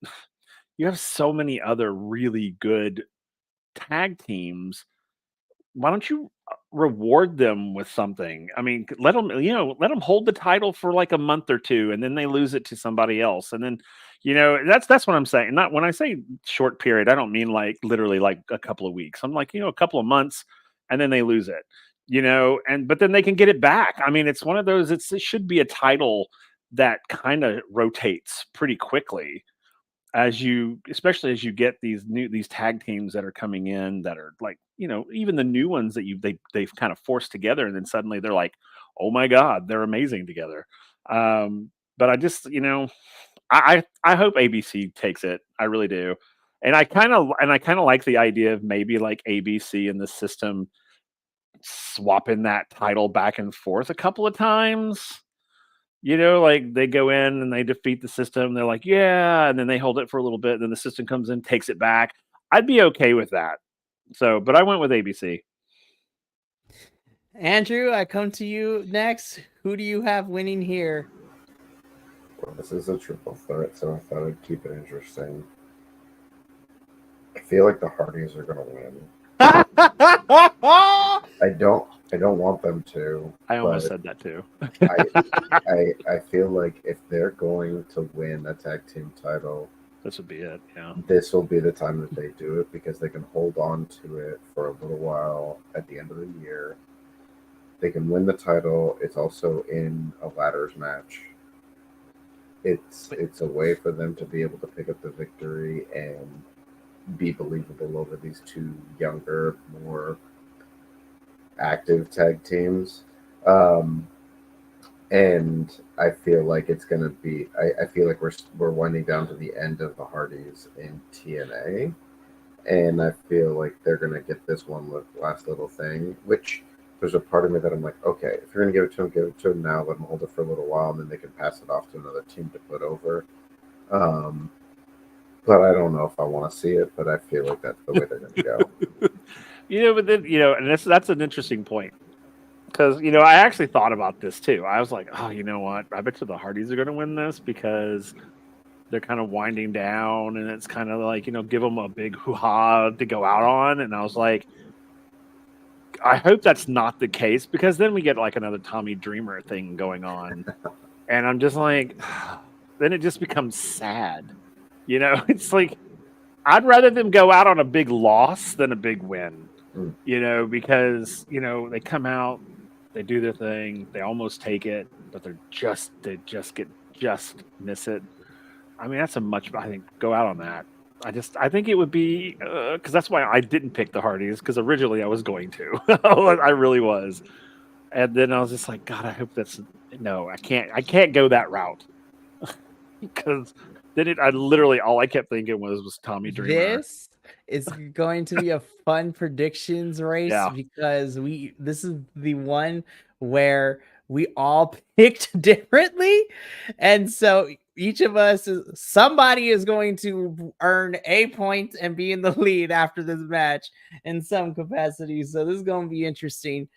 you have so many other really good tag teams. Why don't you reward them with something? I mean, let them hold the title for like a month or two, and then they lose it to somebody else. And then, that's what I'm saying. Not when I say short period, I don't mean like literally like a couple of weeks. I'm like, a couple of months, and then they lose it. But then they can get it back. I mean, it's one of those. It should be a title that kind of rotates pretty quickly especially as you get these tag teams that are coming in that are like, even the new ones that they've kind of forced together, and then suddenly they're like, oh my God, they're amazing together. But I just, I hope ABC takes it. I really do. And I kind of like the idea of maybe like ABC in the system swapping that title back and forth a couple of times. Like they go in and they defeat the system. They're like, yeah, and then they hold it for a little bit. And then the system comes in, takes it back. I'd be okay with that. So, but I went with ABC. Andrew, I come to you next. Who do you have winning here? Well, this is a triple threat, so I thought I'd keep it interesting. I feel like the Hardys are going to win. I don't want them to. I almost said that too. I feel like if they're going to win a tag team title, this would be it. Yeah. This will be the time that they do it, because they can hold on to it for a little while at the end of the year. They can win the title. It's also in a ladders match. It's a way for them to be able to pick up the victory and be believable over these two younger, more active tag teams. And I feel like it's going to be, I feel like we're winding down to the end of the Hardys in TNA. And I feel like they're going to get this one last little thing, which there's a part of me that I'm like, okay, if you're going to give it to them now, let them hold it for a little while, and then they can pass it off to another team to put over. But I don't know if I want to see it, but I feel like that's the way they're going to go. But then, and that's an interesting point. Because, I actually thought about this too. I was like, oh, you know what? I bet you the Hardys are going to win this because they're kind of winding down, and it's kind of like, give them a big hoo-ha to go out on. And I was like, I hope that's not the case, because then we get like another Tommy Dreamer thing going on. And I'm just like, then it just becomes sad. It's like, I'd rather them go out on a big loss than a big win, because, they come out, they do their thing, they almost take it, but they just miss it. I mean, that's I think, go out on that. I think it would be, because that's why I didn't pick the Hardys, because originally I was going to. I really was. And then I was just like, God, I hope no, I can't go that route. Because then all I kept thinking was Tommy Dreamer. This is going to be a fun predictions race, because this is the one where we all picked differently. And so each of us, somebody is going to earn a point and be in the lead after this match in some capacity. So this is going to be interesting.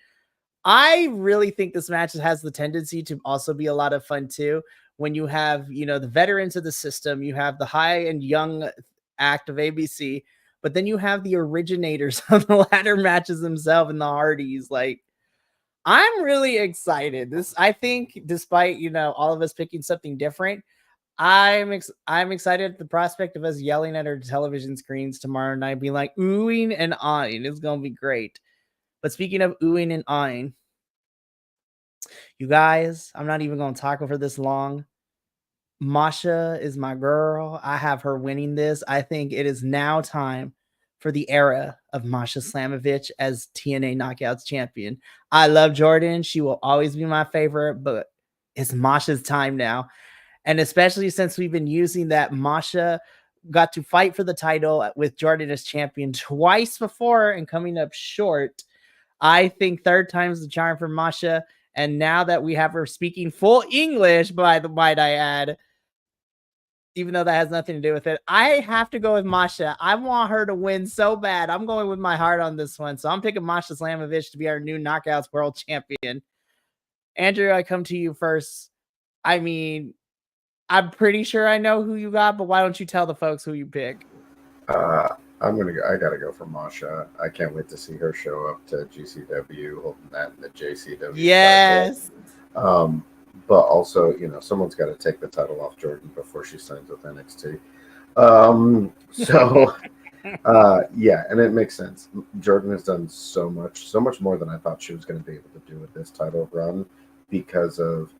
I really think this match has the tendency to also be a lot of fun too. When you have, the veterans of the system, you have the high and young act of ABC, but then you have the originators of the ladder matches themselves and the Hardys. Like, I'm really excited. I think, despite, all of us picking something different, I'm excited at the prospect of us yelling at our television screens tomorrow night, being like oohing and ahhing. It's going to be great. But speaking of oohing and ahhing, you guys, I'm not even going to talk over this long. Masha is my girl. I have her winning this. I think it is now time for the era of Masha Slamovich as TNA Knockouts champion. I love Jordan. She will always be my favorite, but it's Masha's time now. And especially since we've been using that Masha got to fight for the title with Jordan as champion twice before and coming up short, I think third time's the charm for Masha. And now that we have her speaking full English, might I add, even though that has nothing to do with it, I have to go with Masha. I want her to win so bad. I'm going with my heart on this one. So I'm picking Masha Slamovich to be our new Knockouts World Champion. Andrew, I come to you first. I mean, I'm pretty sure I know who you got, but why don't you tell the folks who you pick? I gotta go for Masha. I can't wait to see her show up to GCW, holding that in the JCW. Yes. Title. But also, someone's got to take the title off Jordan before she signs with NXT. Yeah, and it makes sense. Jordan has done so much more than I thought she was going to be able to do with this title run, because of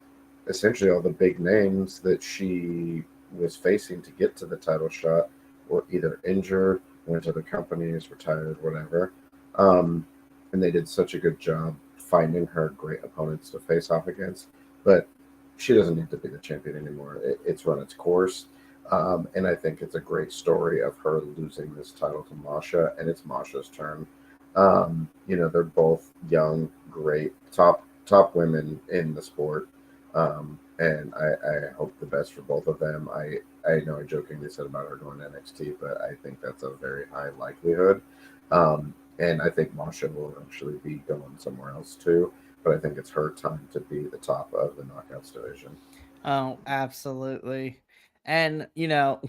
essentially all the big names that she was facing to get to the title shot were either injured, went to other companies, retired, whatever. And they did such a good job finding her great opponents to face off against. But she doesn't need to be the champion anymore. It's run its course. And I think it's a great story of her losing this title to Masha, and it's Masha's turn. They're both young, great, top women in the sport. And I hope the best for both of them. I know I jokingly said about her going to NXT, but I think that's a very high likelihood. And I think Masha will eventually be going somewhere else too. But I think it's her time to be the top of the Knockouts division. Oh, absolutely. And,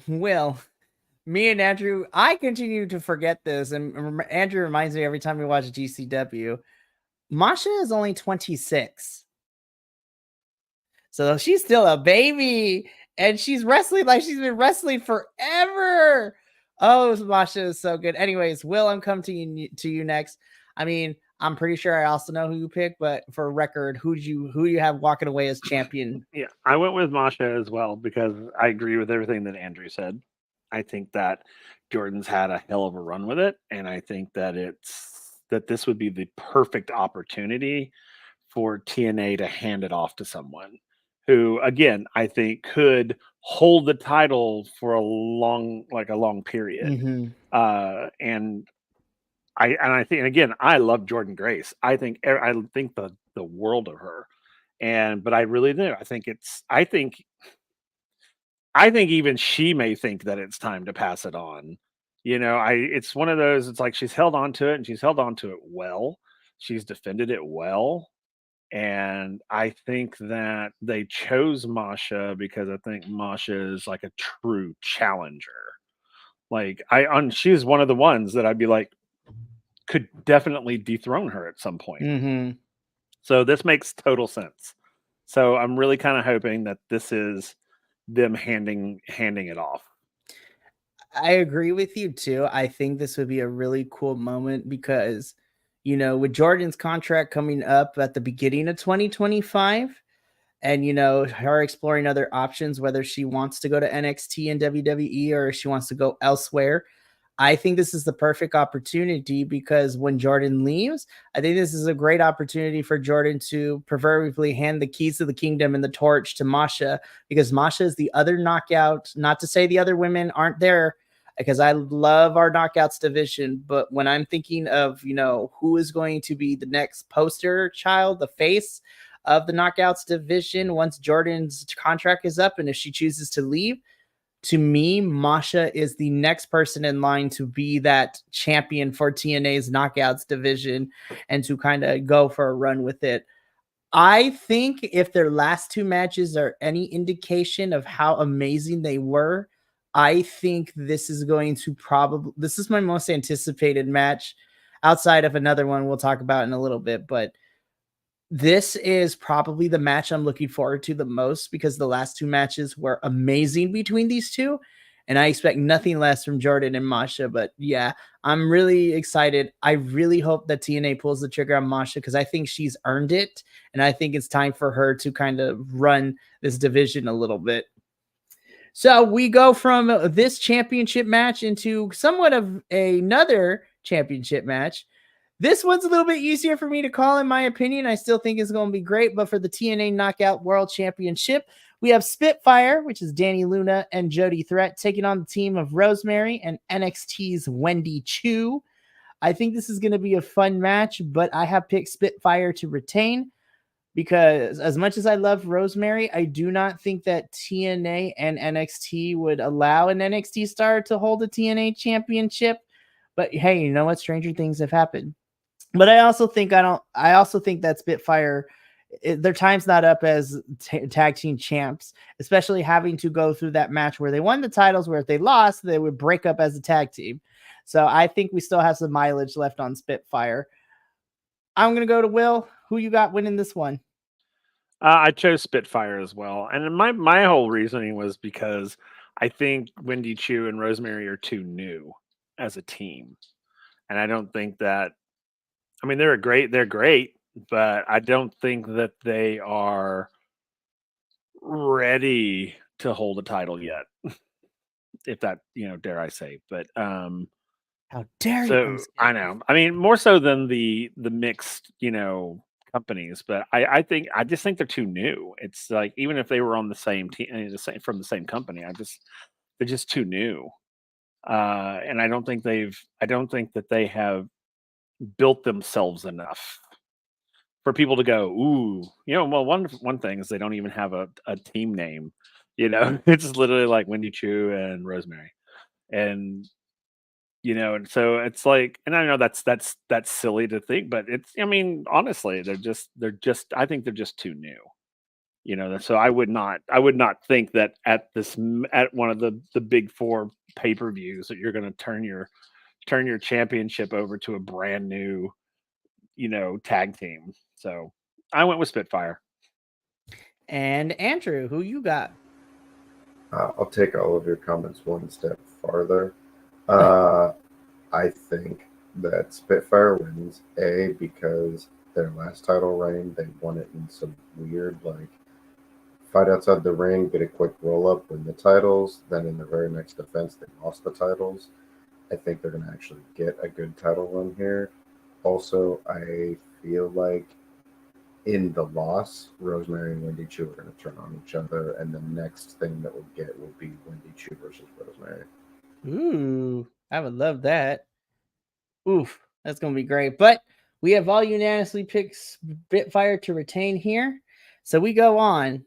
Will, me and Andrew, I continue to forget this. And Andrew reminds me every time we watch GCW. Masha is only 26. So she's still a baby. And she's wrestling like she's been wrestling forever. Oh, Masha is so good. Anyways, Will, I'm coming to you next. I mean, I'm pretty sure I also know who you picked, but for record, who do you have walking away as champion? Yeah, I went with Masha as well because I agree with everything that Andrew said. I think that Jordan's had a hell of a run with it, and I think that this would be the perfect opportunity for TNA to hand it off to someone who, again, I think could hold the title for a long period. Mm-hmm. And I think, and again, I love Jordan Grace. I think the world of her. But I really do. I think even she may think that it's time to pass it on. It's one of those, it's like she's held on to it and she's held on to it well. She's defended it well. And I think that they chose Masha because I think Masha is like a true challenger. She's one of the ones that I'd be like, could definitely dethrone her at some point. Mm-hmm. So this makes total sense. So I'm really kind of hoping that this is them handing it off. I agree with you too. I think this would be a really cool moment because, with Jordan's contract coming up at the beginning of 2025 and, her exploring other options, whether she wants to go to NXT and WWE or she wants to go elsewhere, I think this is the perfect opportunity because when Jordan leaves, I think this is a great opportunity for Jordan to proverbially hand the keys to the kingdom and the torch to Masha because Masha is the other knockout. Not to say the other women aren't there because I love our knockouts division, but when I'm thinking of, who is going to be the next poster child, the face of the knockouts division once Jordan's contract is up and if she chooses to leave, to me, Masha is the next person in line to be that champion for TNA's knockouts division and to kind of go for a run with it. I think if their last two matches are any indication of how amazing they were, I think this is this is my most anticipated match outside of another one we'll talk about in a little bit, but this is probably the match I'm looking forward to the most because the last two matches were amazing between these two. And I expect nothing less from Jordan and Masha. But yeah, I'm really excited. I really hope that TNA pulls the trigger on Masha because I think she's earned it. And I think it's time for her to kind of run this division a little bit. So we go from this championship match into somewhat of another championship match. This one's a little bit easier for me to call, in my opinion. I still think it's going to be great, but for the TNA Knockout World Championship, we have Spitfire, which is Danny Luna and Jody Threat, taking on the team of Rosemary and NXT's Wendy Chu. I think this is going to be a fun match, but I have picked Spitfire to retain because as much as I love Rosemary, I do not think that TNA and NXT would allow an NXT star to hold a TNA championship. But hey, you know what? Stranger things have happened. But I also think that Spitfire, their time's not up as tag team champs, especially having to go through that match where they won the titles, where if they lost, they would break up as a tag team. So I think we still have some mileage left on Spitfire. I'm going to go to Will. Who you got winning this one? I chose Spitfire as well. And my whole reasoning was because I think Wendy Chu and Rosemary are too new as a team. And I don't think that, I mean, they're great, but I don't think that they are ready to hold a title yet, if that, dare I say. But How dare you? I'm so just I kidding. know. I mean, more so than the mixed, companies, but I just think they're too new. It's like even if they were on the same team, from the same company, they're just too new. And I don't think that they have built themselves enough for people to go, ooh, well, one thing is they don't even have a team name. It's literally like Wendy Chu and Rosemary. And and so it's like, and I know that's silly to think, but I mean, honestly, they're just I think they're just too new. So I would not think that at one of the big four pay-per-views that you're going to turn your championship over to a brand new, tag team. So I went with Spitfire. And Andrew, who you got? I'll take all of your comments one step farther. I think that Spitfire wins, because their last title reign, they won it in some weird, like, fight outside the ring, get a quick roll up, win the titles. Then in the very next defense, they lost the titles. I think they're going to actually get a good title run here. Also, I feel like in the loss, Rosemary and Wendy Chu are going to turn on each other, and the next thing that we'll get will be Wendy Chu versus Rosemary. Ooh, I would love that. Oof, that's gonna be great. But we have all unanimously picked Spitfire to retain here, so we go on.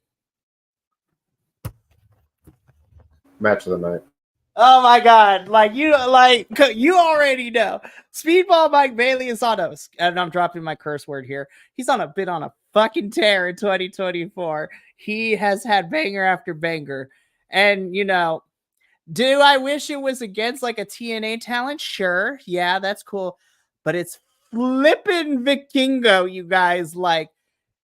Match of the night. Oh my god, you already know. Speedball Mike Bailey is on and I'm dropping my curse word here. He's on a fucking tear in 2024. He has had banger after banger. And do I wish it was against like a TNA talent? Sure. Yeah, that's cool. But it's flipping Vikingo, you guys.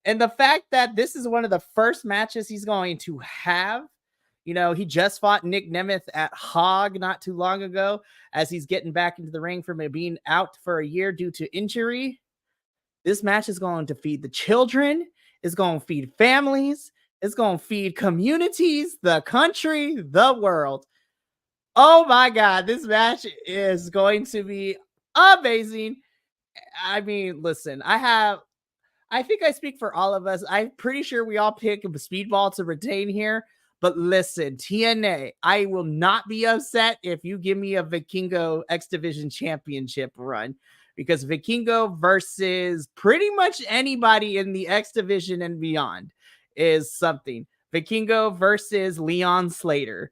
And the fact that this is one of the first matches he's going to have. He just fought Nick Nemeth at Hog not too long ago as he's getting back into the ring from being out for a year due to injury. This match is going to feed the children. It's going to feed families. It's going to feed communities, the country, the world. Oh my God, this match is going to be amazing. I mean, listen, I think I speak for all of us. I'm pretty sure we all pick Speedball to retain here. But listen, TNA, I will not be upset if you give me a Vikingo X Division Championship run, because Vikingo versus pretty much anybody in the X Division and beyond is something. Vikingo versus Leon Slater.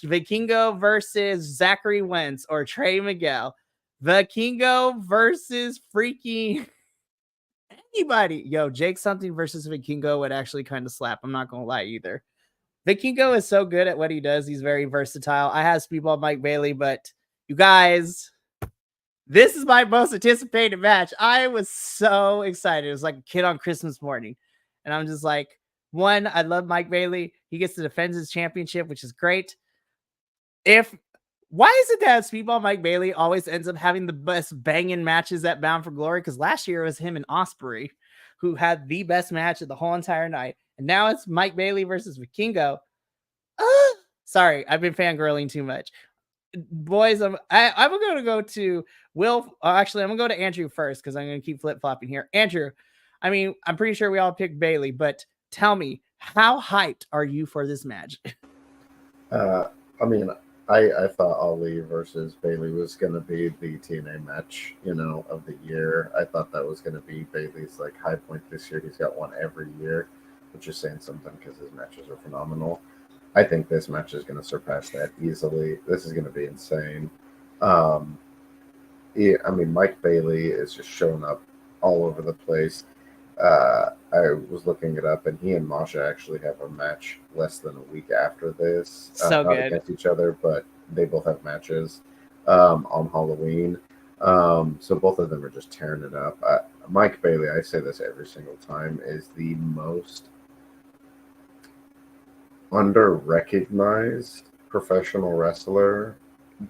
Vikingo versus Zachary Wentz or Trey Miguel. Vikingo versus freaking anybody. Yo, Jake something versus Vikingo would actually kind of slap. I'm not going to lie either. Vikingo is so good at what he does. He's very versatile. I have Speedball Mike Bailey, but you guys, this is my most anticipated match. I was so excited. It was like a kid on Christmas morning. And I'm just like, one, I love Mike Bailey. He gets to defend his championship, which is great. Why is it that Speedball Mike Bailey always ends up having the best banging matches at Bound for Glory? Because last year it was him and Ospreay who had the best match of the whole entire night. And now it's Mike Bailey versus Vikingo. Sorry, I've been fangirling too much. Boys, I'm going to go to Will. Actually, I'm going to go to Andrew first because I'm going to keep flip-flopping here. Andrew, I mean, I'm pretty sure we all picked Bailey, but tell me, how hyped are you for this match? I mean, I thought Ali versus Bailey was going to be the TNA match, of the year. I thought that was going to be Bailey's high point this year. He's got one every year, which is saying something because his matches are phenomenal. I think this match is going to surpass that easily. This is going to be insane. I mean, Mike Bailey is just showing up all over the place. I was looking it up, and he and Masha actually have a match less than a week after this. So not good. Against each other, but they both have matches on Halloween. So both of them are just tearing it up. Mike Bailey, I say this every single time, is the most under-recognized professional wrestler,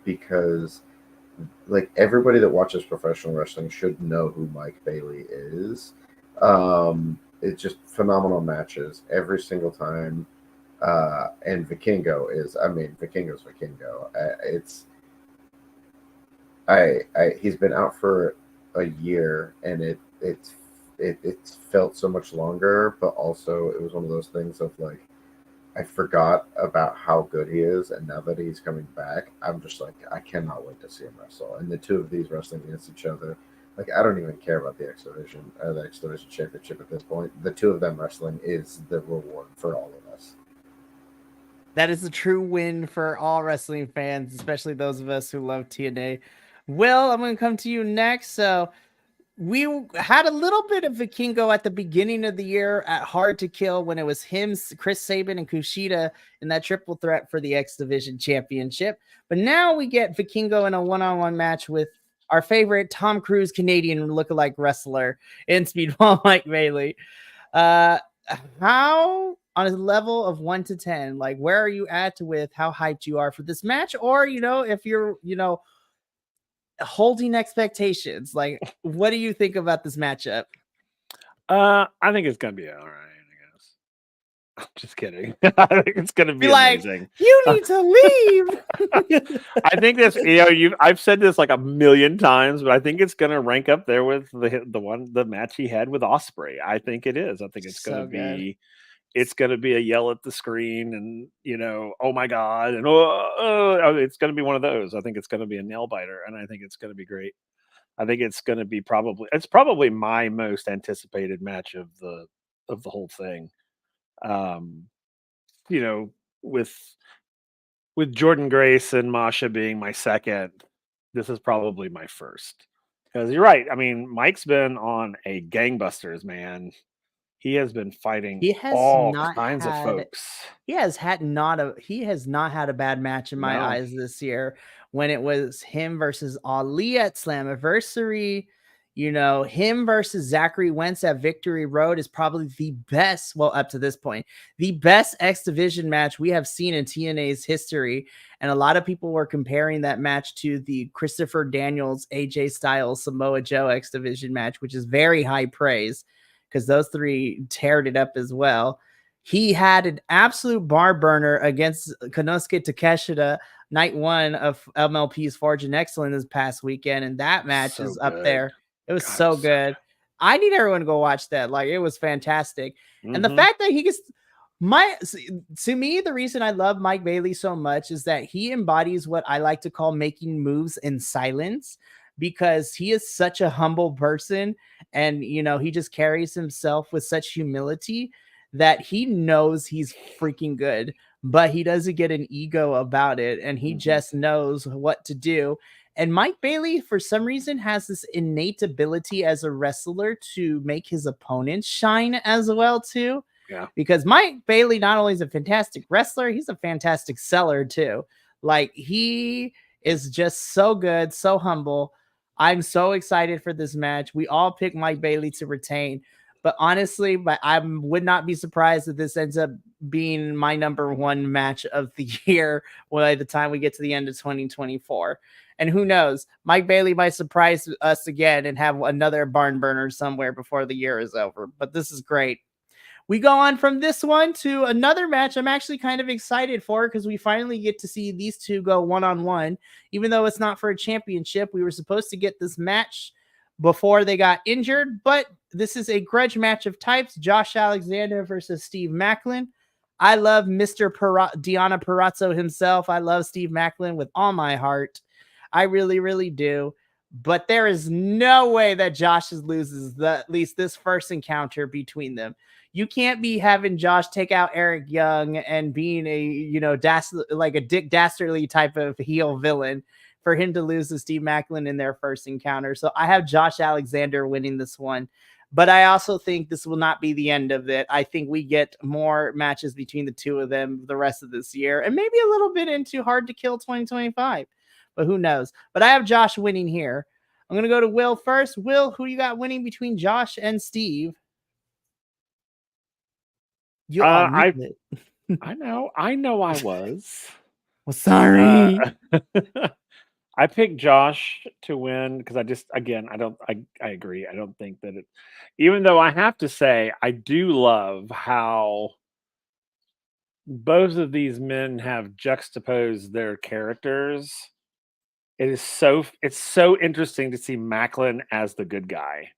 because everybody that watches professional wrestling should know who Mike Bailey is. it's just phenomenal matches every single time. And Vikingo's Vikingo. He's been out for a year, and it's felt so much longer, but also it was one of those things of like, I forgot about how good he is, and now that he's coming back, I'm just like, I cannot wait to see him wrestle. And the two of these wrestling against each other, like, I don't even care about the X Division Championship at this point. The two of them wrestling is the reward for all of us. That is a true win for all wrestling fans, especially those of us who love TNA. Will, I'm going to come to you next. So we had a little bit of Vikingo at the beginning of the year at Hard to Kill when it was him, Chris Sabin, and Kushida in that triple threat for the X Division Championship. But now we get Vikingo in a one-on-one match with our favorite Tom Cruise Canadian lookalike wrestler in Speedball Mike Bailey. How, on a level of 1 to 10, like, where are you at with how hyped you are for this match? Or, if you're, holding expectations, like, what do you think about this matchup? I think it's gonna be all right, I guess. I'm just kidding. I think it's gonna be amazing. You need to leave. I think this, I've said this like a million times, but I think it's gonna rank up there with the match he had with Ospreay. I think it is. I think it's gonna be. It's going to be a yell at the screen and, oh my God. And it's going to be one of those. I think it's going to be a nail biter, and I think it's going to be great. I think it's going to be probably my most anticipated match of the whole thing. With Jordan Grace and Masha being my second, this is probably my first. Because you're right. I mean, Mike's been on a gangbusters, man. He has been fighting all kinds of folks. He has not had a bad match in my eyes this year. When it was him versus Ali at Slammiversary, him versus Zachary Wentz at Victory Road is probably the best, well, up to this point, the best X Division match we have seen in TNA's history. And a lot of people were comparing that match to the Christopher Daniels, AJ Styles, Samoa Joe X Division match, which is very high praise, because those three teared it up as well. He had an absolute bar burner against Konosuke Takeshita night one of MLP's Forge and Excellence this past weekend, and that match is up there. It was so good. I need everyone to go watch that. Like, it was fantastic. Mm-hmm. And the fact that he gets to me, the reason I love Mike Bailey so much is that he embodies what I like to call making moves in silence, because he is such a humble person, and he just carries himself with such humility that he knows he's freaking good, but he doesn't get an ego about it, and he just knows what to do. And Mike Bailey, for some reason, has this innate ability as a wrestler to make his opponents shine as well too. Yeah. Because Mike Bailey not only is a fantastic wrestler, he's a fantastic seller too. Like, he is just so good, so humble. I'm so excited for this match. We all pick Mike Bailey to retain, but honestly, I would not be surprised if this ends up being my number one match of the year by the time we get to the end of 2024. And who knows, Mike Bailey might surprise us again and have another barn burner somewhere before the year is over. But this is great. We go on from this one to another match I'm actually kind of excited for, because we finally get to see these two go one-on-one. Even though it's not for a championship, we were supposed to get this match before they got injured, but this is a grudge match of types. Josh Alexander versus Steve Macklin. I love Mr. Deonna Purrazzo himself. I love Steve Macklin with all my heart. I really, really do. But there is no way that Josh loses at least this first encounter between them. You can't be having Josh take out Eric Young and being a Dick Dastardly type of heel villain for him to lose to Steve Macklin in their first encounter. So I have Josh Alexander winning this one. But I also think this will not be the end of it. I think we get more matches between the two of them the rest of this year, and maybe a little bit into Hard to Kill 2025. But who knows? But I have Josh winning here. I'm going to go to Will first. Will, who you got winning between Josh and Steve? I know I was. Well, sorry. I picked Josh to win because I agree. I don't think that even though I have to say, I do love how both of these men have juxtaposed their characters. It's so interesting to see Macklin as the good guy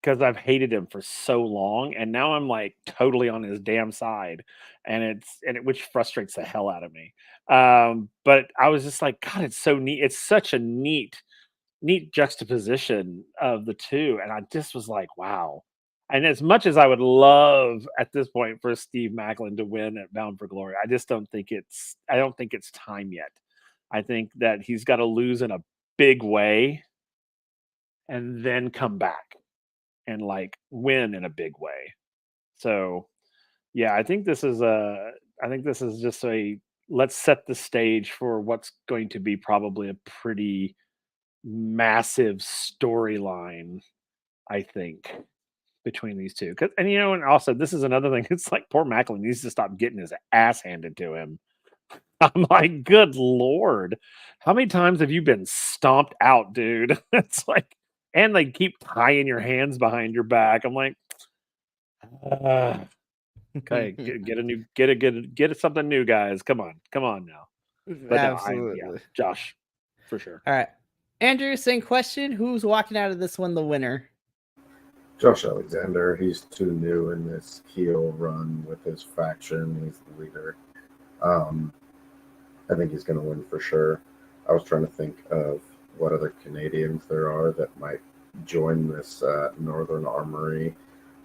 because I've hated him for so long, and now I'm like totally on his damn side, which frustrates the hell out of me. But I was just like, God, it's so neat. It's such a neat juxtaposition of the two, and I just was like, wow. And as much as I would love at this point for Steve Macklin to win at Bound for Glory, I just don't think it's time yet. I think that he's got to lose in a big way and then come back and like win in a big way. So yeah, I think this is just a let's set the stage for what's going to be probably a pretty massive storyline, I think, between these two. And also this is another thing. It's like poor Macklin needs to stop getting his ass handed to him. I'm like, good Lord. How many times have you been stomped out, dude? It's like, and they keep tying your hands behind your back. I'm like, okay, get something new, guys. Come on now. But Absolutely. no, Josh, for sure. All right, Andrew, same question. Who's walking out of this one the winner? Josh Alexander. He's too new in this heel run with his faction. He's the leader. I think he's going to win for sure. I was trying to think of what other Canadians there are that might join this Northern Armory.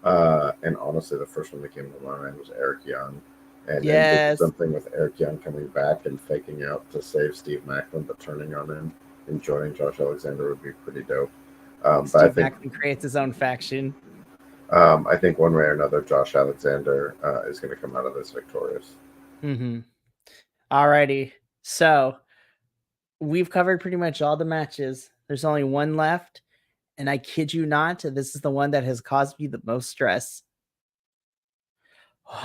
And honestly, the first one that came to my mind was Eric Young. And Yes. something with Eric Young coming back and faking out to save Steve Macklin, but turning on him and joining Josh Alexander would be pretty dope. But I think Macklin creates his own faction. I think one way or another, Josh Alexander is going to come out of this victorious. Mm-hmm. Alrighty. So we've covered pretty much all the matches. There's only one left. And I kid you not, this is the one that has caused me the most stress.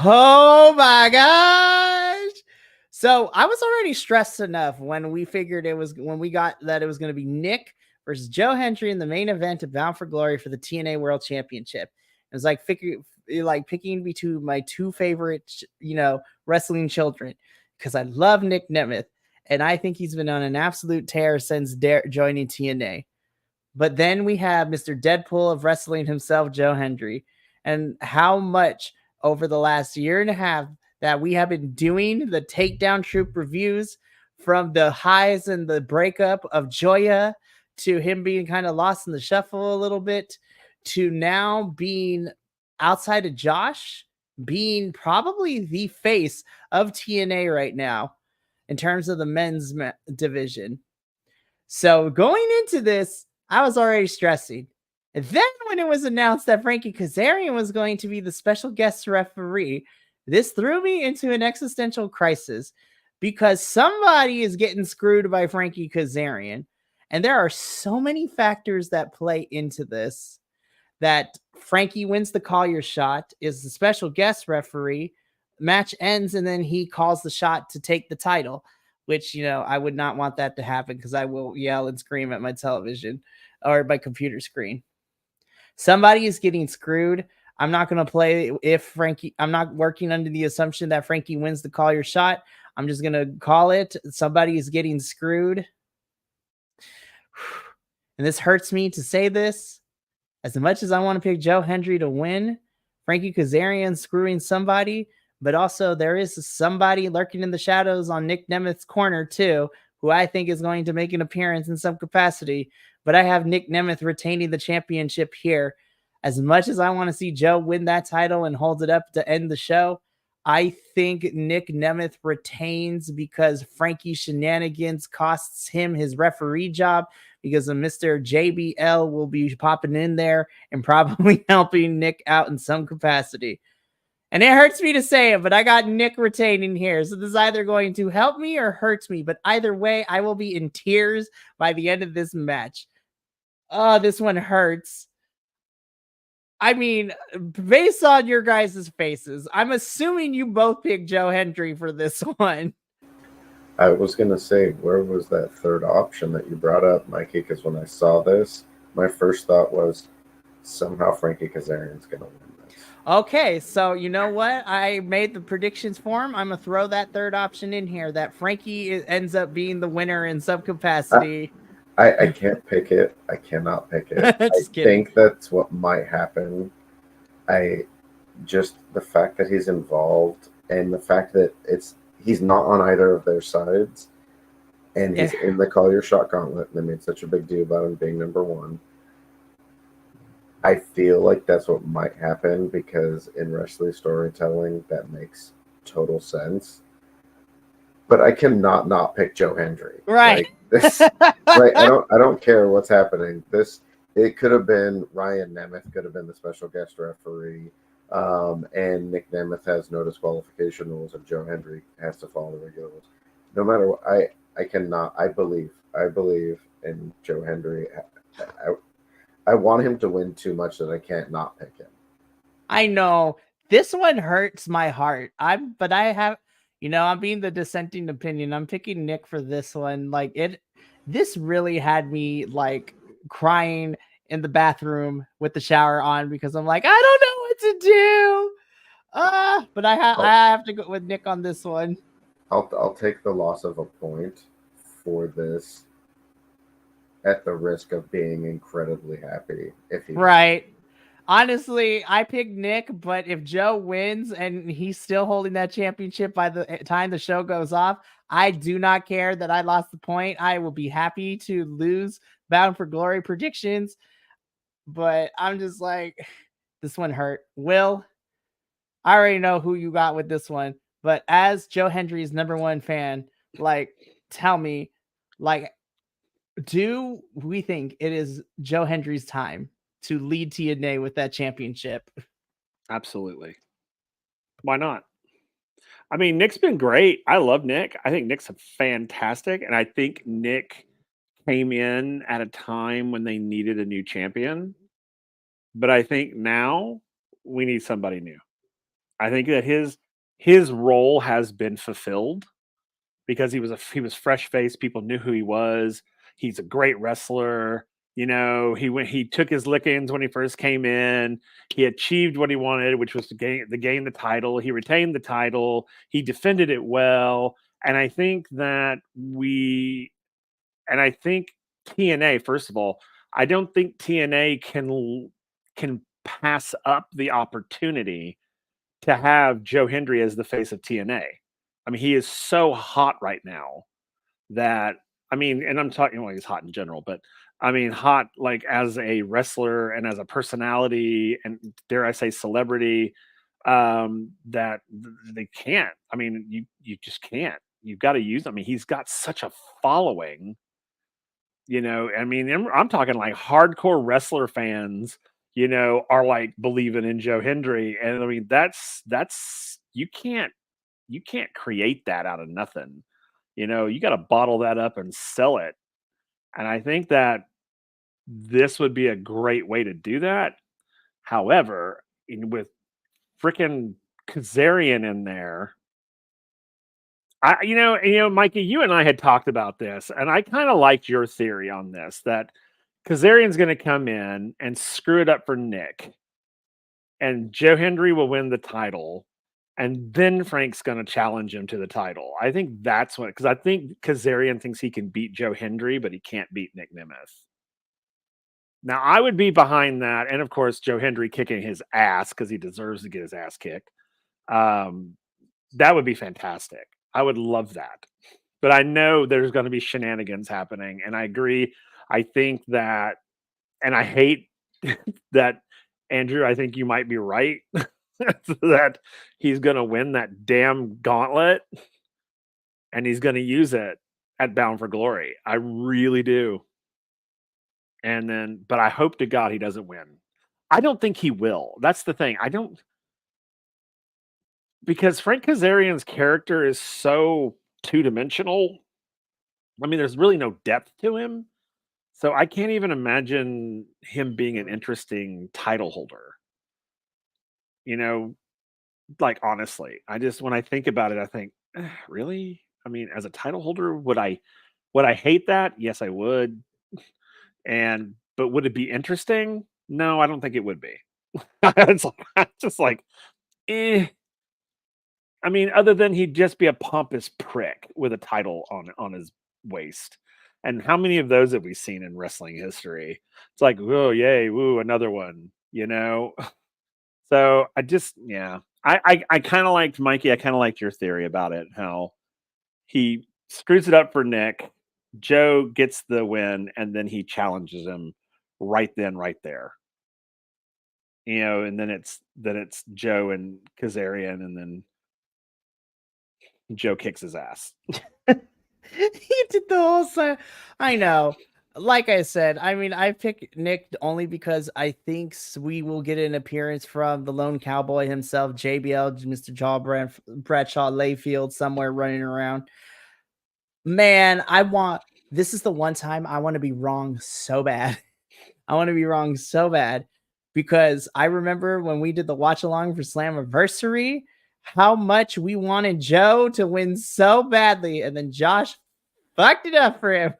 Oh my gosh. So I was already stressed enough when we got that it was going to be Nick versus Joe Hendry in the main event of Bound for Glory for the TNA World Championship. It was like picking between my two favorite, wrestling children, because I love Nick Nemeth, and I think he's been on an absolute tear since joining TNA. But then we have Mr. Deadpool of wrestling himself, Joe Hendry, and how much over the last year and a half that we have been doing the Takedown Troupe reviews, from the highs and the breakup of Joya to him being kind of lost in the shuffle a little bit, to now being outside of Josh, being probably the face of TNA right now in terms of the men's division. So going into this, I was already stressing. And then when it was announced that Frankie Kazarian was going to be the special guest referee, this threw me into an existential crisis, because somebody is getting screwed by Frankie Kazarian. And there are so many factors that play into this, that Frankie wins the call your shot, is the special guest referee, match ends, and then he calls the shot to take the title, which, I would not want that to happen, because I will yell and scream at my television or my computer screen. Somebody is getting screwed. I'm not going to play I'm not working under the assumption that Frankie wins the call your shot. I'm just going to call it. Somebody is getting screwed. And this hurts me to say this. As much as I want to pick Joe Hendry to win, Frankie Kazarian screwing somebody, but also there is somebody lurking in the shadows on Nick Nemeth's corner too, who I think is going to make an appearance in some capacity. But I have Nick Nemeth retaining the championship here. As much as I want to see Joe win that title and hold it up to end the show, I think Nick Nemeth retains, because Frankie shenanigans costs him his referee job, because of Mr. JBL will be popping in there and probably helping Nick out in some capacity. And it hurts me to say it, but I got Nick retaining here. So this is either going to help me or hurts me. But either way, I will be in tears by the end of this match. Oh, this one hurts. I mean, based on your guys' faces, I'm assuming you both picked Joe Hendry for this one. I was gonna say, where was that third option that you brought up, Mikey? Because when I saw this, my first thought was somehow Frankie Kazarian's gonna win this. Okay, so you know what? I made the predictions for him. I'm gonna throw that third option in here. That Frankie ends up being the winner in some capacity. I can't pick it. I cannot pick it. I Just kidding. think that's what might happen. I just the fact that he's involved and the fact that he's not on either of their sides and he's in the Call Your Shot gauntlet and they made such a big deal about him being number one. I feel like that's what might happen because in wrestling storytelling that makes total sense. But I cannot not pick Joe Hendry. Right. Like this, right? I don't care what's happening. It could have been Ryan Nemeth could have been the special guest referee. And Nick Nemeth has no disqualification rules, and Joe Hendry has to follow the regular rules. No matter what, I cannot. I believe in Joe Hendry. I want him to win too much that I can't not pick him. I know this one hurts my heart. I'm being the dissenting opinion. I'm picking Nick for this one. This really had me like crying in the bathroom with the shower on because I'm like, I don't know what to do. But I have to go with Nick on this one. I'll take the loss of a point for this at the risk of being incredibly happy if he right. Honestly, I picked Nick, but if Joe wins and he's still holding that championship by the time the show goes off, I do not care that I lost the point. I will be happy to lose Bound for Glory predictions, but I'm just like, this one hurt. Will, I already know who you got with this one, but as Joe Hendry's #1 fan, tell me, do we think it is Joe Hendry's time to lead TNA with that championship? Absolutely. Why not? I mean, Nick's been great. I love Nick. I think Nick's fantastic. And I think Nick came in at a time when they needed a new champion. But I think now we need somebody new. I think that his role has been fulfilled because he was fresh faced. People knew who he was. He's a great wrestler. He took his lickings when he first came in. He achieved what he wanted, which was to gain the title. He retained the title. He defended it well. And I think TNA, first of all, I don't think TNA can pass up the opportunity to have Joe Hendry as the face of TNA. I mean, he is so hot right now that and I'm talking, well, he's hot in general, but I mean, hot like as a wrestler and as a personality and dare I say celebrity, that they can't. I mean, you just can't. You've got to use. I mean, he's got such a following. I mean, I'm talking like hardcore wrestler fans. Are like believing in Joe Hendry, and I mean that's you can't create that out of nothing. You got to bottle that up and sell it. And I think that this would be a great way to do that. However, with freaking Kazarian in there, Mikey, you and I had talked about this, and I kind of liked your theory on this that Kazarian's going to come in and screw it up for Nick, and Joe Hendry will win the title, and then Frank's going to challenge him to the title. I think that's what, because I think Kazarian thinks he can beat Joe Hendry, but he can't beat Nick Nemeth. Now, I would be behind that, and of course, Joe Hendry kicking his ass because he deserves to get his ass kicked. That would be fantastic. I would love that. But I know there's going to be shenanigans happening, and I agree. I think that, and I hate that, Andrew, I think you might be right that he's going to win that damn gauntlet and he's going to use it at Bound for Glory. I really do. But I hope to God he doesn't win. I don't think he will. That's the thing. Because Frank Kazarian's character is so two-dimensional. I mean, there's really no depth to him. So I can't even imagine him being an interesting title holder. Like honestly, when I think about it, I think, really? I mean, as a title holder, would I hate that? Yes, I would. But would it be interesting? No, I don't think it would be. It's just like, eh. I mean, other than he'd just be a pompous prick with a title on his waist. And how many of those have we seen in wrestling history? It's like, whoa, yay, woo, another one, you know? So I just, yeah. I kind of liked Mikey. I kind of liked your theory about it, how he screws it up for Nick. Joe gets the win, and then he challenges him right then, right there. You know, and then it's Joe and Kazarian, and then Joe kicks his ass. He did the whole side. I know. Like I said, I mean, I picked Nick only because I think we will get an appearance from the lone cowboy himself, JBL, Mr. Bradshaw Layfield, somewhere running around. Man, this is the one time I want to be wrong so bad. I want to be wrong so bad because I remember when we did the watch along for Slammiversary, how much we wanted Joe to win so badly, and then Josh fucked it up for him.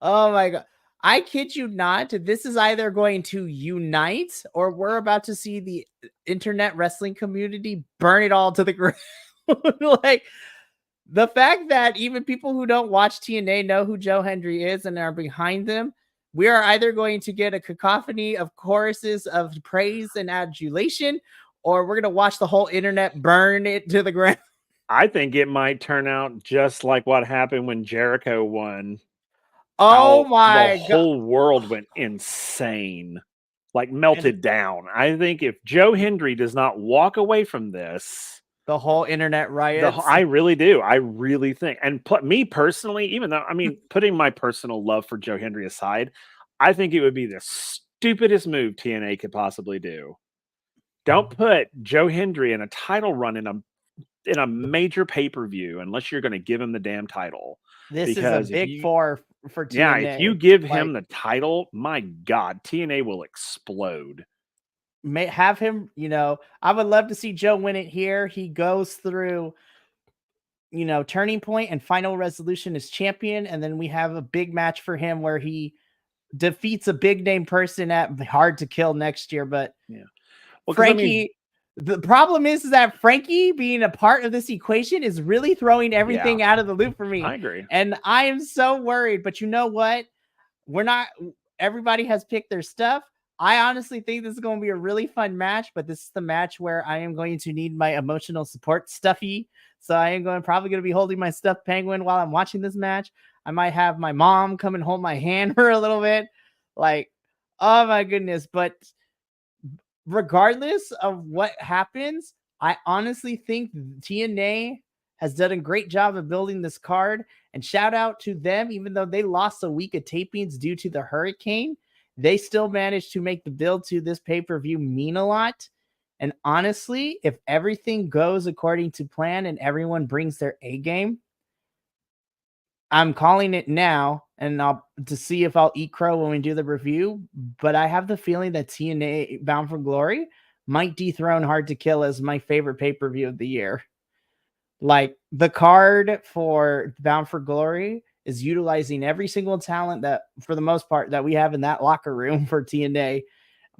Oh my god. I kid you not. This is either going to unite or we're about to see the internet wrestling community burn it all to the ground. Like, the fact that even people who don't watch TNA know who Joe Hendry is and are behind them, we are either going to get a cacophony of choruses of praise and adulation, or we're going to watch the whole internet burn it to the ground. I think it might turn out just like what happened when Jericho won. Oh my god. The whole world went insane. Like melted down. I think if Joe Hendry does not walk away from this, the whole internet riots. I really do. I really think. And me personally, even though, I mean, putting my personal love for Joe Hendry aside, I think it would be the stupidest move TNA could possibly do. Don't put Joe Hendry in a title run in a major pay-per-view unless you're going to give him the damn title. This because is a big four for TNA. Yeah, if you give him the title, my God, TNA will explode. Have him, I would love to see Joe win it here. He goes through, Turning Point and Final Resolution as champion, and then we have a big match for him where he defeats a big name person at Hard to Kill next year. But yeah, well, Frankie, the problem is that Frankie being a part of this equation is really throwing everything out of the loop for me. I agree. And I am so worried, but you know what? Everybody has picked their stuff. I honestly think this is going to be a really fun match, but this is the match where I am going to need my emotional support stuffy. So I am probably going to be holding my stuffed penguin while I'm watching this match. I might have my mom come and hold my hand for a little bit. Like, oh my goodness. But regardless of what happens, I honestly think TNA has done a great job of building this card. And shout out to them, even though they lost a week of tapings due to the hurricane, they still managed to make the build to this pay-per-view mean a lot. And honestly, if everything goes according to plan and everyone brings their A game, I'm calling it now, and to see if I'll eat crow when we do the review. But I have the feeling that TNA Bound for Glory might dethrone Hard to Kill as my favorite pay-per-view of the year. Like, the card for Bound for Glory is utilizing every single talent that, for the most part, that we have in that locker room for TNA,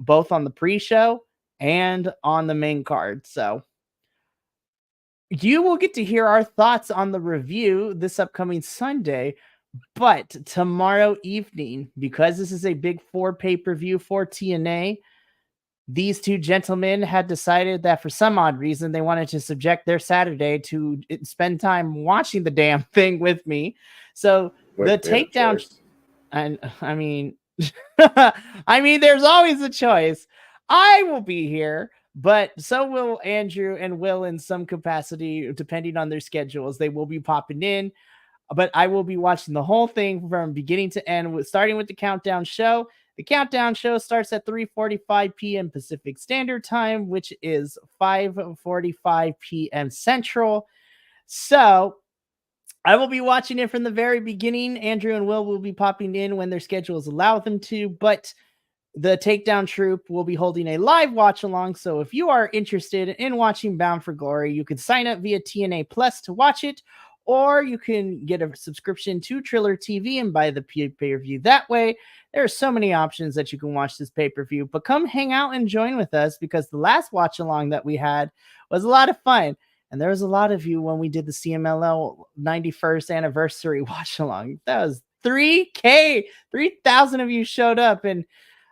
both on the pre-show and on the main card. So you will get to hear our thoughts on the review this upcoming Sunday, but tomorrow evening, because this is a big 4 pay-per-view for TNA, these two gentlemen had decided that for some odd reason, they wanted to subject their Saturday to spend time watching the damn thing with me. So the takedown, and I mean, there's always a choice. I will be here, but so will Andrew and Will in some capacity, depending on their schedules. They will be popping in, but I will be watching the whole thing from beginning to end, starting with the countdown show. The countdown show starts at 3:45 p.m. Pacific Standard Time, which is 5:45 p.m. Central. So I will be watching it from the very beginning. Andrew and Will be popping in when their schedules allow them to, but the Takedown Troupe will be holding a live watch along. So if you are interested in watching Bound for Glory, you can sign up via TNA Plus to watch it, or you can get a subscription to Triller TV and buy the pay-per-view that way. There are so many options that you can watch this pay-per-view, but come hang out and join with us, because the last watch along that we had was a lot of fun. And there was a lot of you when we did the CMLL 91st anniversary watch along. That was 3K, 3,000 of you showed up, and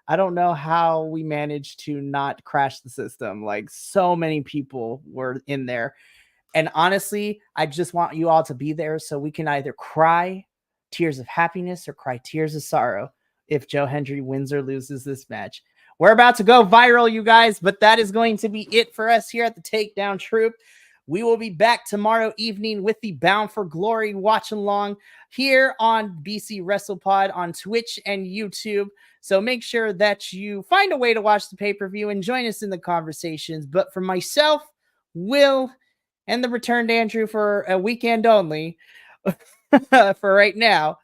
I don't know how we managed to not crash the system. Like, so many people were in there. And honestly, I just want you all to be there so we can either cry tears of happiness or cry tears of sorrow if Joe Hendry wins or loses this match. We're about to go viral, you guys, but that is going to be it for us here at the Takedown Troupe. We will be back tomorrow evening with the Bound for Glory watch along here on BC WrestlePod on Twitch and YouTube. So make sure that you find a way to watch the pay-per-view and join us in the conversations. But for myself, Will, and the returned Andrew for a weekend only, for right now,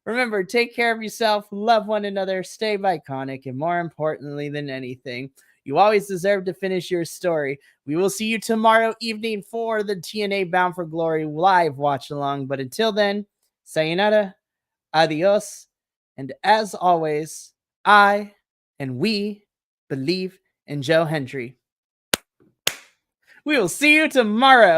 remember, take care of yourself, love one another, stay iconic, and more importantly than anything, you always deserve to finish your story. We will see you tomorrow evening for the TNA Bound for Glory live watch along. But until then, sayonara, adios, and as always, I and we believe in Joe Hendry. We will see you tomorrow.